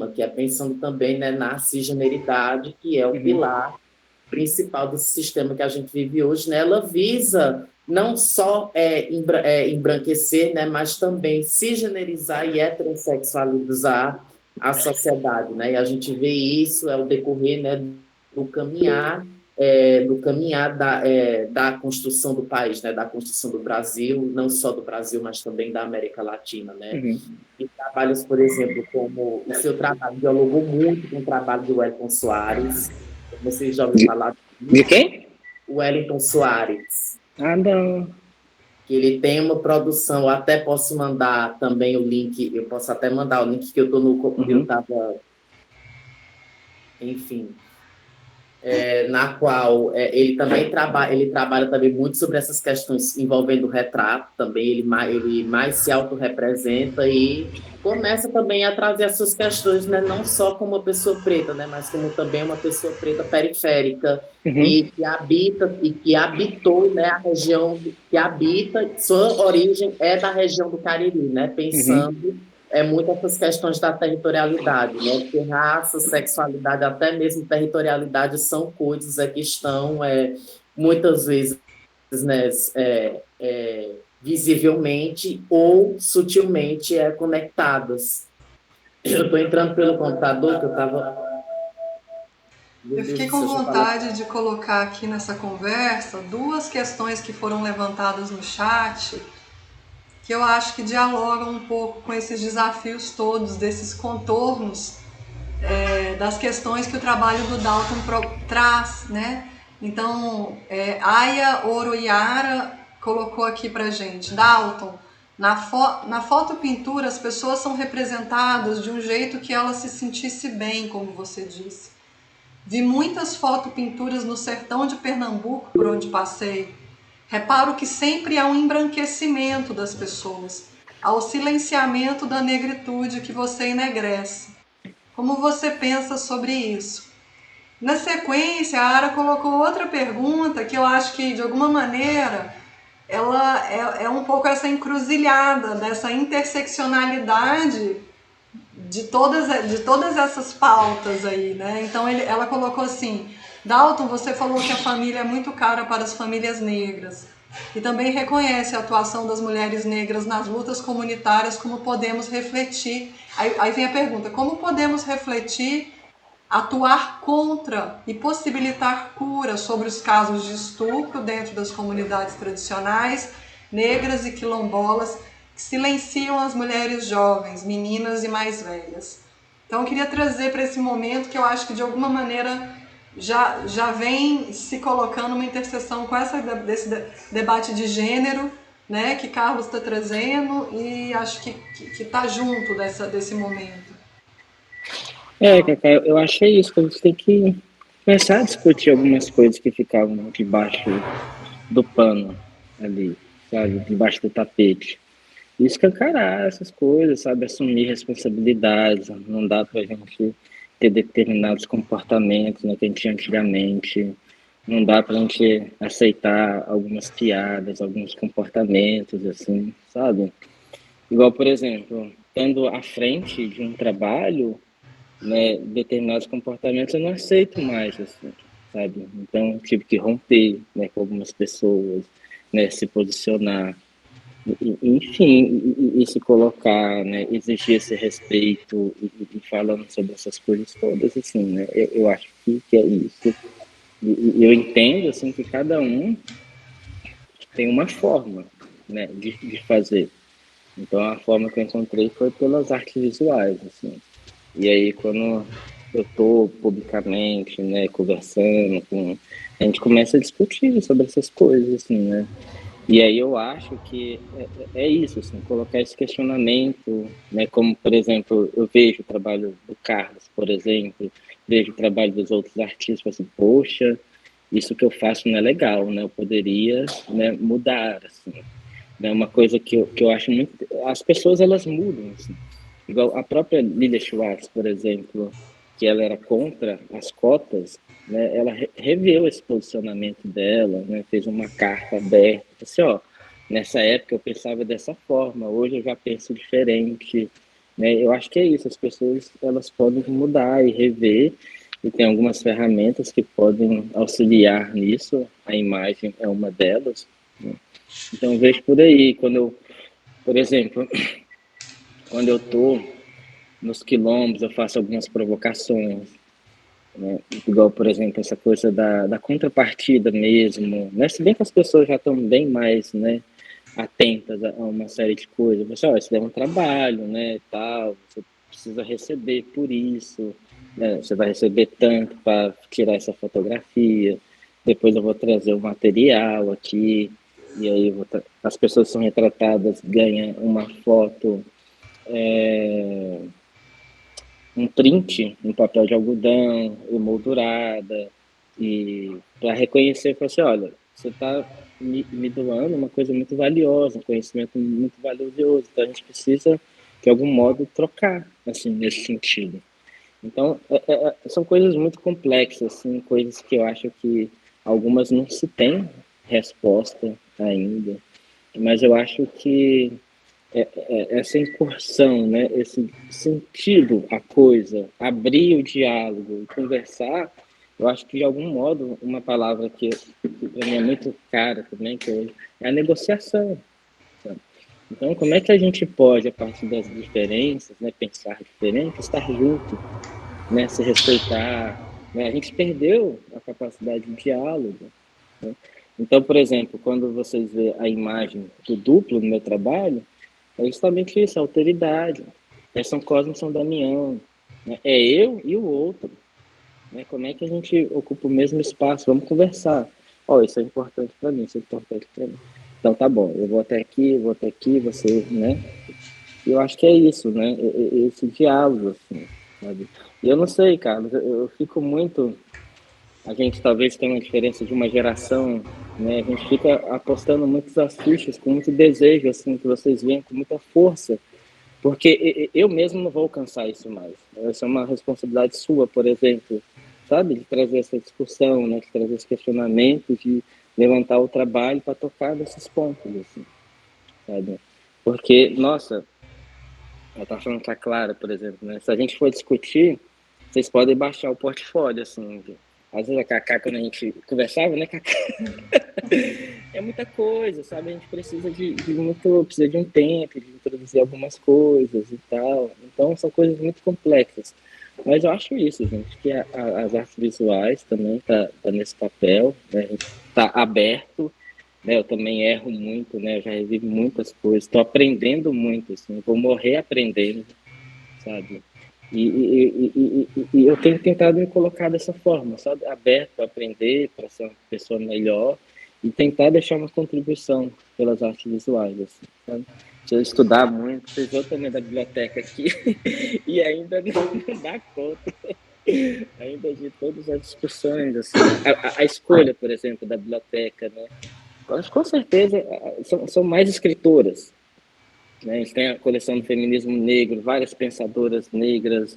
que é pensando também, né, na cisgeneridade, que é o pilar principal do sistema que a gente vive hoje, né? Ela visa não só embranquecer, né, mas também cisgenerizar e heterossexualizar a sociedade, né? E a gente vê isso ao decorrer, né, do caminhar da construção do país, né, da construção do Brasil, não só do Brasil, mas também da América Latina, né? E trabalhos, por exemplo, como o seu trabalho dialogou muito com o trabalho do Wellington Soares. Vocês já ouviram falar de quem? O Wellington Soares. Não. Que ele tem uma produção, eu até posso mandar também o link, eu posso até mandar o link que eu estou no... Eu estava... Enfim... na qual ele trabalha também muito sobre essas questões envolvendo o retrato, também ele mais se autorrepresenta e começa também a trazer as suas questões, né, não só como uma pessoa preta, né, mas como também uma pessoa preta periférica e que habitou, né, a região que habita, sua origem é da região do Cariri, né, pensando muito essas questões da territorialidade, né? Porque raça, sexualidade, até mesmo territorialidade são coisas que estão muitas vezes, né, visivelmente ou sutilmente conectadas. Eu estou entrando pelo computador que eu estava... Eu fiquei com vontade de colocar aqui nessa conversa 2 questões que foram levantadas no chat, que eu acho que dialogam um pouco com esses desafios todos, desses contornos das questões que o trabalho do Dalton traz, né? Então, Aya Oroiara colocou aqui pra gente: Dalton, na fotopintura as pessoas são representadas de um jeito que ela se sentisse bem, como você disse. Vi muitas fotopinturas no sertão de Pernambuco, por onde passei. Reparo que sempre há um embranquecimento das pessoas, há o silenciamento da negritude que você enegrece. Como você pensa sobre isso? Na sequência, a Ara colocou outra pergunta que eu acho que, de alguma maneira, ela é um pouco essa encruzilhada dessa interseccionalidade de todas essas pautas aí, né? Então ela colocou assim: Dalton, você falou que a família é muito cara para as famílias negras e também reconhece a atuação das mulheres negras nas lutas comunitárias, como podemos refletir. Aí vem a pergunta: como podemos refletir, atuar contra e possibilitar cura sobre os casos de estupro dentro das comunidades tradicionais, negras e quilombolas, que silenciam as mulheres jovens, meninas e mais velhas. Então eu queria trazer para esse momento que eu acho que de alguma maneira já vem se colocando uma interseção com desse debate de gênero, né, que Carlos está trazendo, e acho que está junto desse momento. Cacá, eu achei isso, que a gente tem que começar a discutir algumas coisas que ficavam debaixo do pano ali, sabe, debaixo do tapete. E escancarar essas coisas, sabe, assumir responsabilidades. Não dá pra gente ter determinados comportamentos, né, que a gente tinha antigamente. Não dá pra gente aceitar algumas piadas, alguns comportamentos, assim, sabe? Igual, por exemplo, estando à frente de um trabalho, né, determinados comportamentos eu não aceito mais, assim, sabe? Então, tive que romper, né, com algumas pessoas, né, se posicionar, enfim, e se colocar, né, exigir esse respeito e falando sobre essas coisas todas, assim, né? Eu acho que é isso. E eu entendo, assim, que cada um tem uma forma, né, de fazer. Então, a forma que eu encontrei foi pelas artes visuais, assim. E aí, quando eu estou publicamente, né, conversando com... A gente começa a discutir sobre essas coisas, assim, né? E aí eu acho que é isso, assim, colocar esse questionamento, né? Como, por exemplo, eu vejo o trabalho do Carlos, por exemplo, vejo o trabalho dos outros artistas, assim, poxa, isso que eu faço não é legal, né? Eu poderia, né, mudar, assim. É uma coisa que eu acho muito... As pessoas, elas mudam, assim. Igual a própria Lilia Schwartz, por exemplo, que ela era contra as cotas, né, ela reveu esse posicionamento dela, né, fez uma carta aberta, assim, ó, nessa época eu pensava dessa forma, hoje eu já penso diferente, né, eu acho que é isso, as pessoas elas podem mudar e rever, e tem algumas ferramentas que podem auxiliar nisso, a imagem é uma delas, né? Então eu vejo por aí, por exemplo, quando eu estou nos quilombos, eu faço algumas provocações, né? Igual, por exemplo, essa coisa da contrapartida mesmo, né? Se bem que as pessoas já estão bem mais, né, atentas a uma série de coisas. Você, ó, isso é um trabalho, né, tal, você precisa receber por isso, né? Você vai receber tanto para tirar essa fotografia, depois eu vou trazer o material aqui, e aí as pessoas são retratadas, ganham uma foto, um print em papel de algodão, emoldurada, e para reconhecer, falar assim, olha, você está me doando uma coisa muito valiosa, um conhecimento muito valioso, então a gente precisa, de algum modo, trocar, assim, nesse sentido. Então, são coisas muito complexas, assim, coisas que eu acho que algumas não se tem resposta ainda, mas eu acho que essa incursão, né, esse sentido à coisa, abrir o diálogo, conversar, eu acho que de algum modo uma palavra que para mim é muito cara também, é a negociação. Sabe? Então, como é que a gente pode, a partir das diferenças, né, pensar diferente, estar junto, né, se respeitar, né? A gente perdeu a capacidade de diálogo, né? Então, por exemplo, quando vocês vê a imagem do duplo no meu trabalho, é justamente isso, a autoridade. É São Cosme e São Damião. Né? É eu e o outro. Né? Como é que a gente ocupa o mesmo espaço? Vamos conversar. Ó, isso é importante para mim, isso é importante para mim. Então tá bom, eu vou até aqui, você, né? E eu acho que é isso, né? Esse diálogo, assim, sabe? E eu não sei, Carlos, eu fico muito... A gente talvez tenha uma diferença de uma geração, né? A gente fica apostando muitos afixos com muito desejo, assim, que vocês veem com muita força, porque eu mesmo não vou alcançar isso mais. Essa é uma responsabilidade sua, por exemplo, sabe? De trazer essa discussão, né? De trazer esse questionamento, de levantar o trabalho para tocar nesses pontos, assim, sabe? Porque, nossa, ela tá falando com a Clara, por exemplo, né? Se a gente for discutir, vocês podem baixar o portfólio, assim. Às vezes a Cacá, quando a gente conversava, né, Cacá? É muita coisa, sabe? A gente precisa precisa de um tempo, de introduzir algumas coisas e tal. Então, são coisas muito complexas. Mas eu acho isso, gente, que as artes visuais também tá nesse papel, né? A gente tá aberto, né? Eu também erro muito, né? Eu já revi muitas coisas, estou aprendendo muito, assim, vou morrer aprendendo, sabe? E eu tenho tentado me colocar dessa forma, sabe? Aberto a aprender, para ser uma pessoa melhor e tentar deixar uma contribuição pelas artes visuais, assim, sabe? Se eu estudar muito, vocês vão também da biblioteca aqui e ainda não dá conta ainda de todas as discussões, assim, a escolha, por exemplo, da biblioteca, né? Com certeza são mais escritoras, né? A gente tem a coleção do feminismo negro, várias pensadoras negras,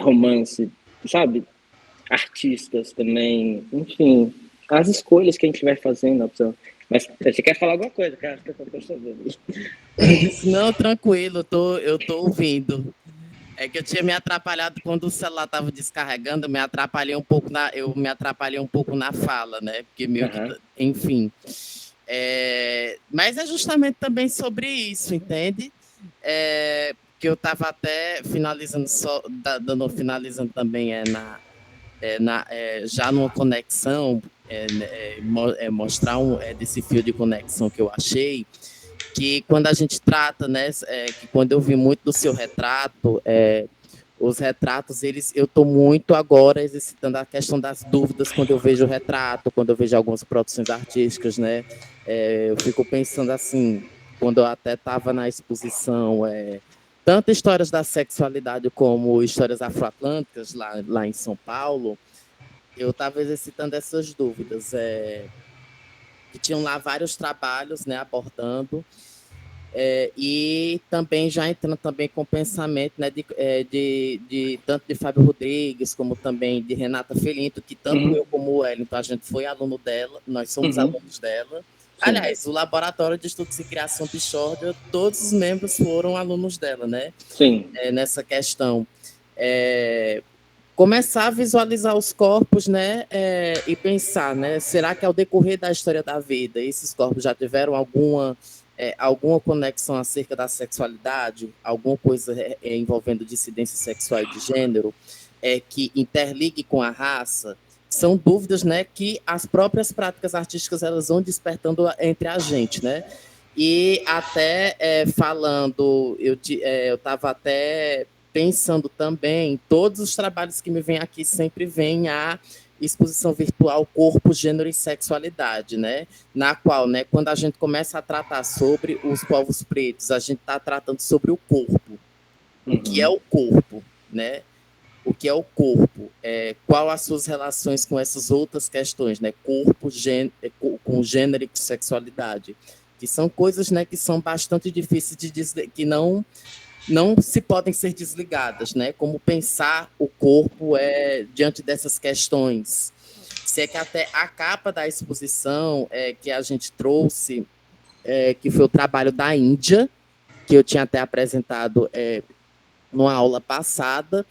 romance, sabe? Artistas também, enfim, as escolhas que a gente vai fazendo. Mas você quer falar alguma coisa, cara? Que eu tô sabendo. Não, tranquilo, eu tô ouvindo. É que eu tinha me atrapalhado quando o celular estava descarregando, eu me atrapalhei um pouco na fala, né? Porque meio que, enfim. Mas é justamente também sobre isso, entende? Que eu estava até finalizando finalizando também já numa conexão, mostrar desse fio de conexão que eu achei, que quando a gente trata, né, que quando eu vi muito do seu retrato, os retratos, eu estou muito agora exercitando a questão das dúvidas quando eu vejo o retrato, quando eu vejo algumas produções artísticas, né, eu fico pensando assim, quando eu até estava na exposição, tanto histórias da sexualidade como histórias afroatlânticas lá em São Paulo, eu estava exercitando essas dúvidas, que tinham lá vários trabalhos, né, abordando, e também já entrando também com o pensamento, né, de tanto de Fábio Rodrigues, como também de Renata Felinto, que tanto eu como o Wellington, a gente foi aluno dela, nós somos alunos dela. Sim. Aliás, o Laboratório de Estudos e Criação de Xórdia, todos os membros foram alunos dela, né? Sim. Nessa questão. Começar a visualizar os corpos, né, e pensar, né, será que ao decorrer da história da vida, esses corpos já tiveram alguma conexão acerca da sexualidade, alguma coisa envolvendo dissidência sexual e de gênero, que interligue com a raça? São dúvidas, né, que as próprias práticas artísticas elas vão despertando entre a gente, né? E até falando, eu estava até pensando também, todos os trabalhos que me vêm aqui sempre vêm a exposição virtual Corpo, Gênero e Sexualidade, né? Na qual, né, quando a gente começa a tratar sobre os povos pretos, a gente está tratando sobre o corpo. O que é o corpo, né? O que é o corpo? Qual as suas relações com essas outras questões, né? Corpo, com gênero e sexualidade. Que são coisas, né, que são bastante difíceis de dizer, que não se podem ser desligadas, né? Como pensar o corpo diante dessas questões. Se é que até a capa da exposição que a gente trouxe, que foi o trabalho da Índia, que eu tinha até apresentado numa aula passada,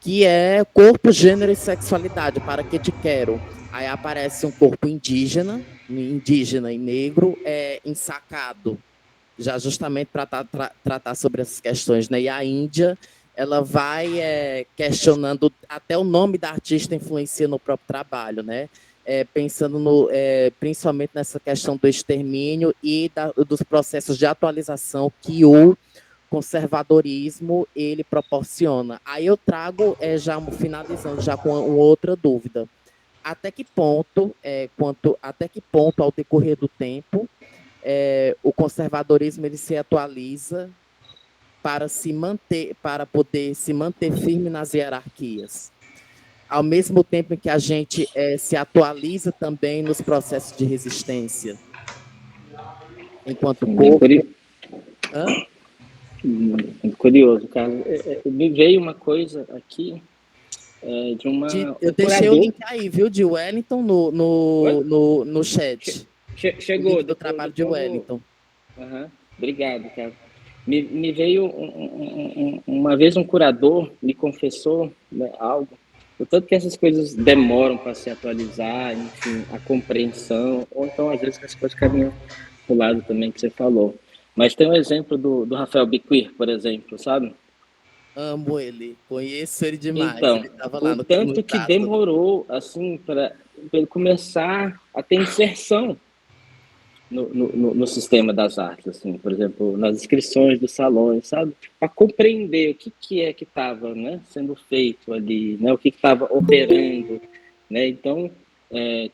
que é Corpo, Gênero e Sexualidade, para que te quero. Aí aparece um corpo indígena e negro, ensacado, já justamente para tratar sobre essas questões, né? E a Índia, ela vai questionando, até o nome da artista influencia no próprio trabalho, né? Pensando principalmente nessa questão do extermínio e dos processos de atualização que o conservadorismo ele proporciona. Aí eu trago, já finalizando, já com outra dúvida. Até que ponto, ao decorrer do tempo, o conservadorismo ele se atualiza para poder se manter firme nas hierarquias, ao mesmo tempo em que a gente se atualiza também nos processos de resistência, enquanto corpo. Curioso, cara. Me veio uma coisa aqui de uma. Eu deixei o link aí, viu, de Wellington no chat. Chegou do trabalho de Wellington. Obrigado, cara. me veio uma vez um curador me confessou, né, algo, o tanto que essas coisas demoram para se atualizar, enfim, a compreensão, ou então às vezes as coisas caminham para o lado também que você falou. Mas tem um exemplo do Rafael Biquir, por exemplo, sabe? Amo ele, conheço ele demais. Então, Ele estava lá o tanto no que trato. demorou assim para ele começar a ter inserção no sistema das artes, assim, por exemplo, nas inscrições dos salões, sabe? Para compreender o que é que estava, né, sendo feito ali, né, o que estava operando, né? Então,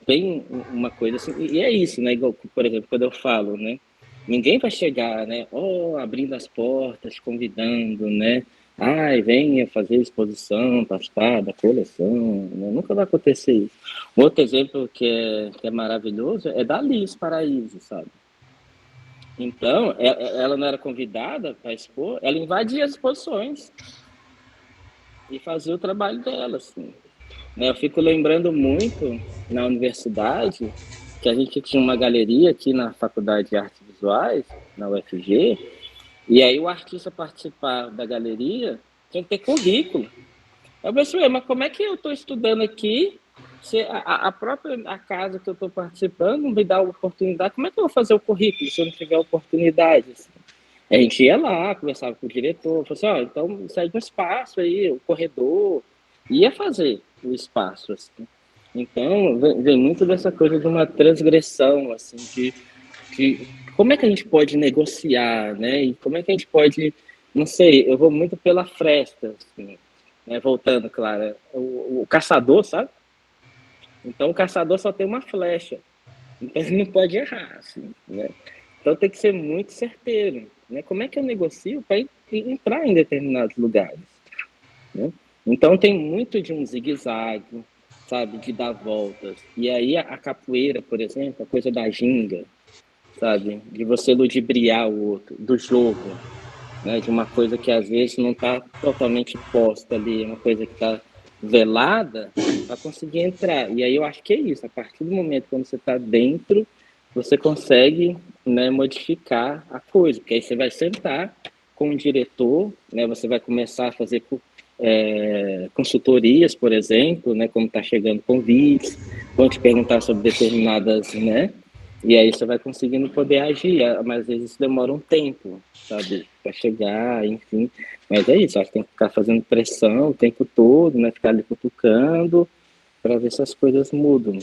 tem uma coisa assim, e é isso, né? Igual, por exemplo, quando eu falo, né, ninguém vai chegar, né, abrindo as portas, convidando, né? Ai, venha fazer exposição, participar da coleção, né? Nunca vai acontecer isso. Um outro exemplo que é maravilhoso é da Liz Paraíso, sabe? Então, ela não era convidada para expor, ela invadia as exposições e fazia o trabalho dela, assim. Eu fico lembrando muito, na universidade, que a gente tinha uma galeria aqui na Faculdade de Artes Visuais, na UFG, e aí o artista participar da galeria tinha que ter currículo. Eu pensei, mas como é que eu estou estudando aqui, se a própria casa que eu estou participando não me dá a oportunidade, como é que eu vou fazer o currículo se eu não tiver oportunidade? Assim? A gente ia lá, conversava com o diretor, falou assim, então sai um espaço aí, o corredor, ia fazer o espaço, assim. Então, vem muito dessa coisa de uma transgressão, assim, de como é que a gente pode negociar, né? E como é que a gente pode, não sei, eu vou muito pela fresta, assim, né? Voltando, claro, o caçador, sabe? Então, o caçador só tem uma flecha, então ele não pode errar, assim, né? Então, tem que ser muito certeiro, né? Como é que eu negocio para entrar em determinados lugares, né? Então, tem muito de um zigue-zague, sabe? De dar voltas. E aí, a capoeira, por exemplo, a coisa da ginga, sabe? De você ludibriar o outro, do jogo, né? De uma coisa que às vezes não está totalmente posta ali, uma coisa que está velada, para conseguir entrar. E aí eu acho que é isso, a partir do momento quando você está dentro, você consegue, né, modificar a coisa, porque aí você vai sentar com o diretor, né? Você vai começar a fazer consultorias, por exemplo, né? Como está chegando convites, vão te perguntar sobre determinadas, né? E aí você vai conseguindo poder agir, mas às vezes isso demora um tempo, sabe, para chegar, enfim. Mas é isso, acho que tem que ficar fazendo pressão o tempo todo, né, ficar ali cutucando, para ver se as coisas mudam.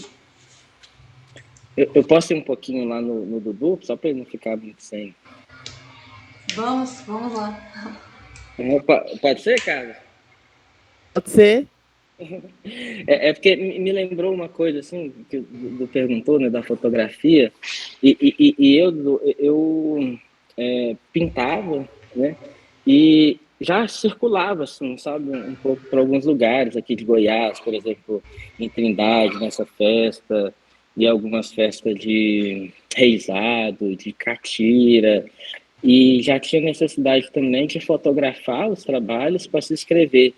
Eu posso ir um pouquinho lá no Dudu, só para ele não ficar muito sem. Vamos lá. Pode ser, Carlos? Pode ser. É porque me lembrou uma coisa assim que o perguntou, né, da fotografia, e eu pintava, né, e já circulava assim, sabe, um pouco para alguns lugares aqui de Goiás, por exemplo, em Trindade, nessa festa, e algumas festas de reisado, de catira, e já tinha necessidade também de fotografar os trabalhos para se inscrever,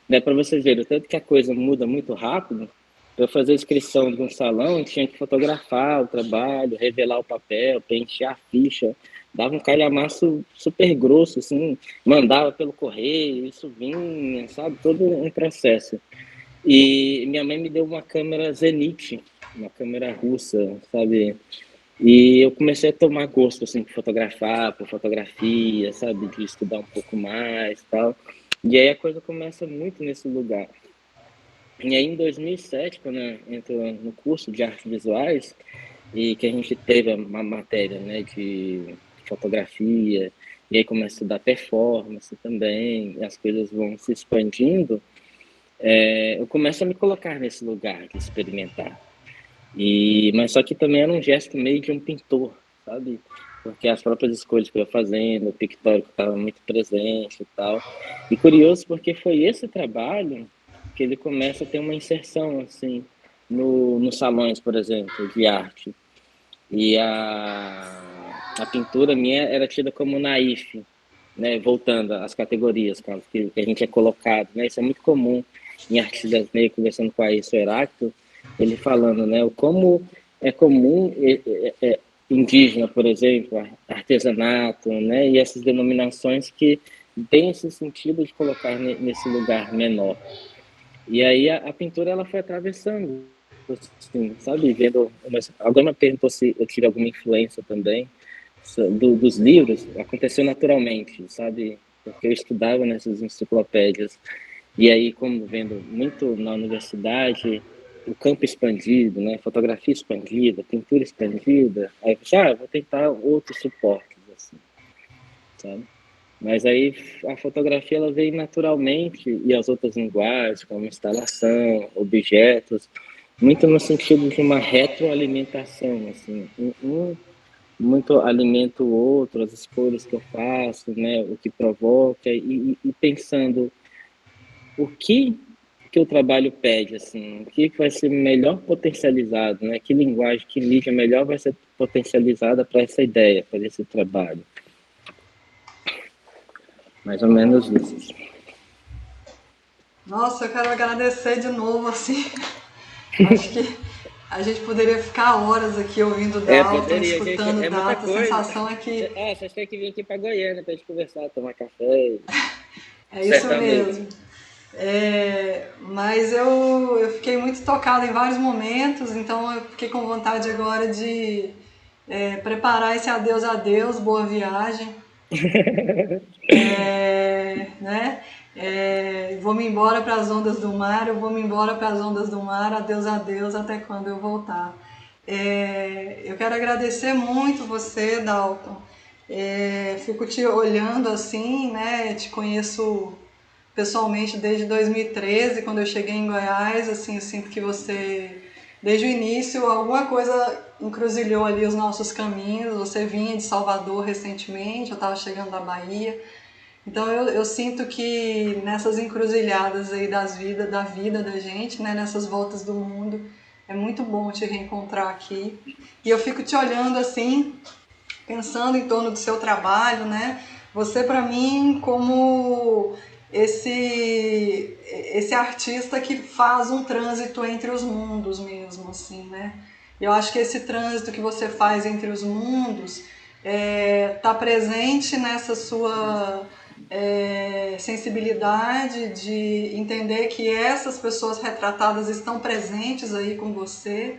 né, para vocês verem, o tanto que a coisa muda muito rápido. Eu fazer inscrição de um salão, tinha que fotografar o trabalho, revelar o papel, preencher a ficha, dava um calhamaço super grosso, assim, mandava pelo correio, isso vinha, sabe, todo um processo. E minha mãe me deu uma câmera Zenit, uma câmera russa, sabe, e eu comecei a tomar gosto, assim, por fotografar, por fotografia, sabe, de estudar um pouco mais e tal. E aí a coisa começa muito nesse lugar. E aí em 2007, quando eu entro no curso de artes visuais, e que a gente teve uma matéria, né, de fotografia, e aí começa a estudar performance também, e as coisas vão se expandindo, eu começo a me colocar nesse lugar de experimentar. Mas só que também era um gesto meio de um pintor, sabe? Porque as próprias escolhas que eu ia fazendo, o pictórico estava muito presente e tal. E curioso porque foi esse trabalho que ele começa a ter uma inserção, assim, nos salões, por exemplo, de arte. E a pintura minha era tida como naif, né? Voltando às categorias, Carlos, que a gente é colocado, né? Isso é muito comum em artistas meio conversando com a Ailson Heráclito, ele falando, né? Como é comum indígena, por exemplo, artesanato, né? E essas denominações que têm esse sentido de colocar nesse lugar menor. E aí a pintura ela foi atravessando, assim, sabe? Vendo alguém me perguntou se eu tive alguma influência também dos livros. Aconteceu naturalmente, sabe? Porque eu estudava nessas enciclopédias. E aí, como vendo muito na universidade, o campo expandido, né? Fotografia expandida, pintura expandida. Aí eu pensei, vou tentar outros suportes, assim, sabe? Mas aí a fotografia ela veio naturalmente e as outras linguagens, como instalação, objetos, muito no sentido de uma retroalimentação, assim, muito alimenta o outro, as escolhas que eu faço, né, o que provoca e pensando o que o trabalho pede, assim, o que vai ser melhor potencializado, né, que linguagem, que mídia melhor vai ser potencializada para essa ideia, para esse trabalho. Mais ou menos isso. Nossa, eu quero agradecer de novo, assim. Acho que a gente poderia ficar horas aqui ouvindo Dalton, escutando gente, Dalton. A sensação é que... vocês têm que vir aqui para Goiânia para a gente conversar, tomar café. É isso mesmo. Mas eu fiquei muito tocada em vários momentos, então eu fiquei com vontade agora de preparar esse adeus, boa viagem. Né? Vou-me embora para as ondas do mar, eu vou-me embora para as ondas do mar, adeus, até quando eu voltar. Eu quero agradecer muito você, Dalton. Fico te olhando assim, né? Te conheço pessoalmente desde 2013, quando eu cheguei em Goiás, assim, eu sinto que você, desde o início, alguma coisa encruzilhou ali os nossos caminhos. Você vinha de Salvador recentemente, eu estava chegando da Bahia. Então eu sinto que nessas encruzilhadas aí da vida da gente, né, nessas voltas do mundo, é muito bom te reencontrar aqui. E eu fico te olhando assim, pensando em torno do seu trabalho, né? Você para mim como esse artista que faz um trânsito entre os mundos mesmo, assim, né? Eu acho que esse trânsito que você faz entre os mundos está presente nessa sua sensibilidade de entender que essas pessoas retratadas estão presentes aí com você,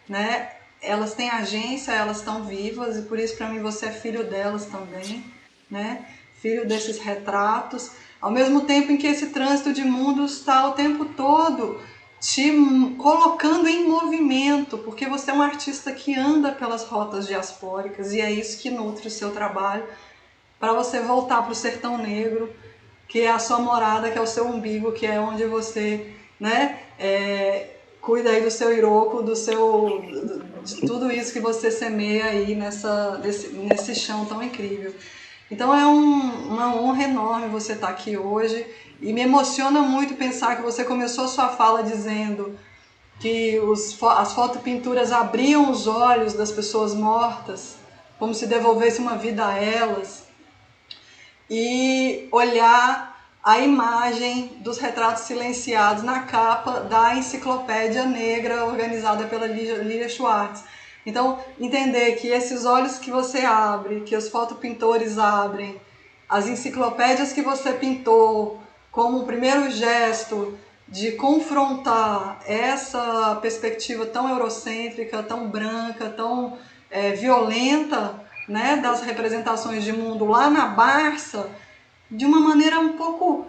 né? Elas têm agência, elas estão vivas e por isso para mim você é filho delas também, né? Filho desses retratos, ao mesmo tempo em que esse trânsito de mundos está o tempo todo te colocando em movimento, porque você é um artista que anda pelas rotas diaspóricas e é isso que nutre o seu trabalho, para você voltar para o sertão negro, que é a sua morada, que é o seu umbigo, que é onde você, né, cuida aí do seu iroco, de tudo isso que você semeia aí nesse chão tão incrível. Então é uma honra enorme você estar aqui hoje e me emociona muito pensar que você começou a sua fala dizendo que as fotopinturas abriam os olhos das pessoas mortas, como se devolvesse uma vida a elas, e olhar a imagem dos retratos silenciados na capa da Enciclopédia Negra organizada pela Lilia Schwartz. Então, entender que esses olhos que você abre, que os fotopintores abrem, as enciclopédias que você pintou como um primeiro gesto de confrontar essa perspectiva tão eurocêntrica, tão branca, tão violenta, né, das representações de mundo lá na Barça, de uma maneira um pouco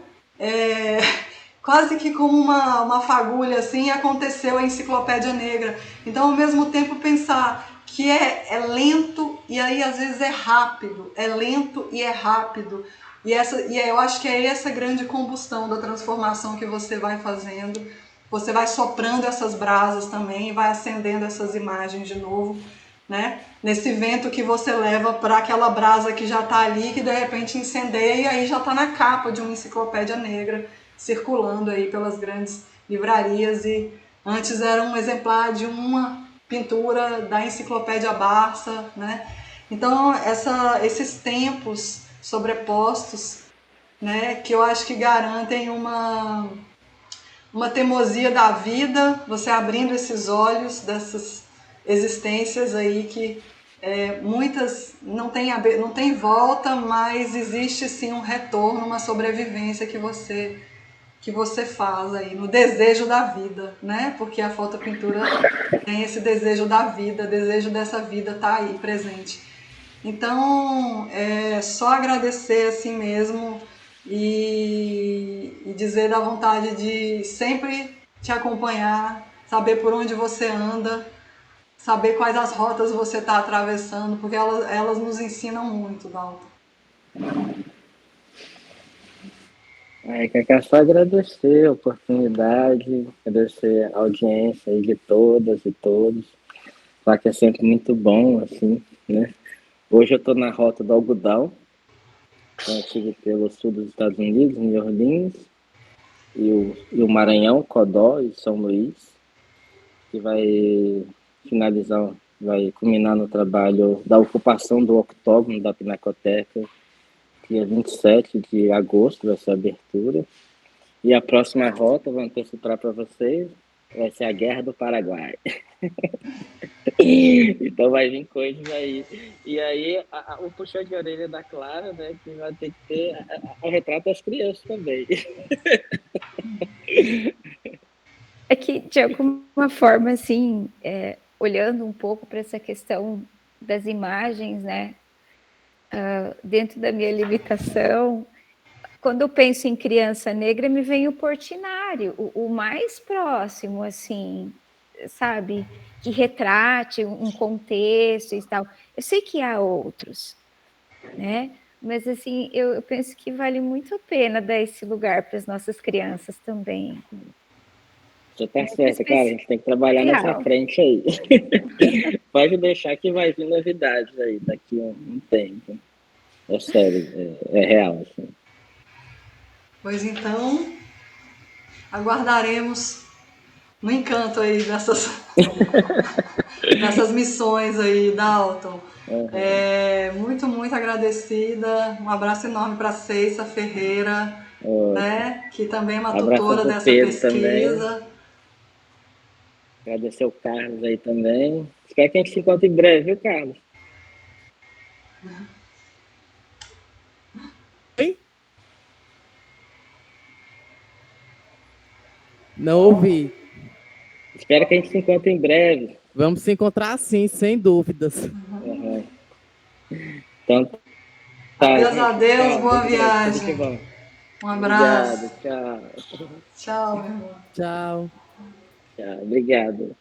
quase que como uma fagulha assim, aconteceu a Enciclopédia Negra. Então, ao mesmo tempo, pensar que é lento e aí às vezes é rápido, é lento e é rápido. E eu acho que é essa grande combustão da transformação que você vai fazendo. Você vai soprando essas brasas também, vai acendendo essas imagens de novo, né? Nesse vento que você leva para aquela brasa que já está ali, que de repente incendeia e aí já está na capa de uma Enciclopédia Negra, circulando aí pelas grandes livrarias, e antes era um exemplar de uma pintura da Enciclopédia Barça, né? Então esses tempos sobrepostos, né, que eu acho que garantem uma teimosia da vida, você abrindo esses olhos dessas existências aí que muitas não tem volta, mas existe sim um retorno, uma sobrevivência que você faz aí no desejo da vida, né? Porque a fotopintura tem esse desejo da vida, desejo dessa vida tá aí presente. Então, é só agradecer assim mesmo e dizer da vontade de sempre te acompanhar, saber por onde você anda, saber quais as rotas você está atravessando, porque elas nos ensinam muito, Dalton. Eu quero só agradecer a oportunidade, agradecer a audiência aí de todas e todos. Falar que é sempre muito bom, assim, né? Hoje eu estou na rota do algodão, então eu estive pelo sul dos Estados Unidos, New Orleans, e o Maranhão, Codó e São Luís, que vai finalizar, vai culminar no trabalho da ocupação do octógono da Pinacoteca, dia 27 de agosto vai ser a abertura. E a próxima rota, vou antecipar para vocês, vai ser a Guerra do Paraguai. Então vai vir coisas aí. E aí, o puxão de orelha da Clara, né, que vai ter que ter o retrato das crianças também. É que, de alguma forma, assim, olhando um pouco para essa questão das imagens, né, dentro da minha limitação, quando eu penso em criança negra, me vem o Portinari, o mais próximo, assim, sabe, que retrate um contexto e tal. Eu sei que há outros, né? Mas, assim, eu penso que vale muito a pena dar esse lugar para as nossas crianças também. Você tá certo, cara, a gente tem que trabalhar nessa frente aí. Pode deixar que vai vir novidades aí daqui a um tempo. É sério, é real, assim. Pois então, aguardaremos no encanto aí dessas missões aí, Dalton. Muito, muito agradecida. Um abraço enorme para Ceissa Ferreira, né, que também é uma tutora dessa pesquisa. Também. Agradecer o Carlos aí também. Espero que a gente se encontre em breve, viu, Carlos? Oi? Não ouvi. Espero que a gente se encontre em breve. Vamos se encontrar sim, sem dúvidas. Então, tá, Adeus, tchau, boa viagem. Um abraço. Obrigado, tchau. Tchau, meu irmão. Tchau. Tchau, obrigado.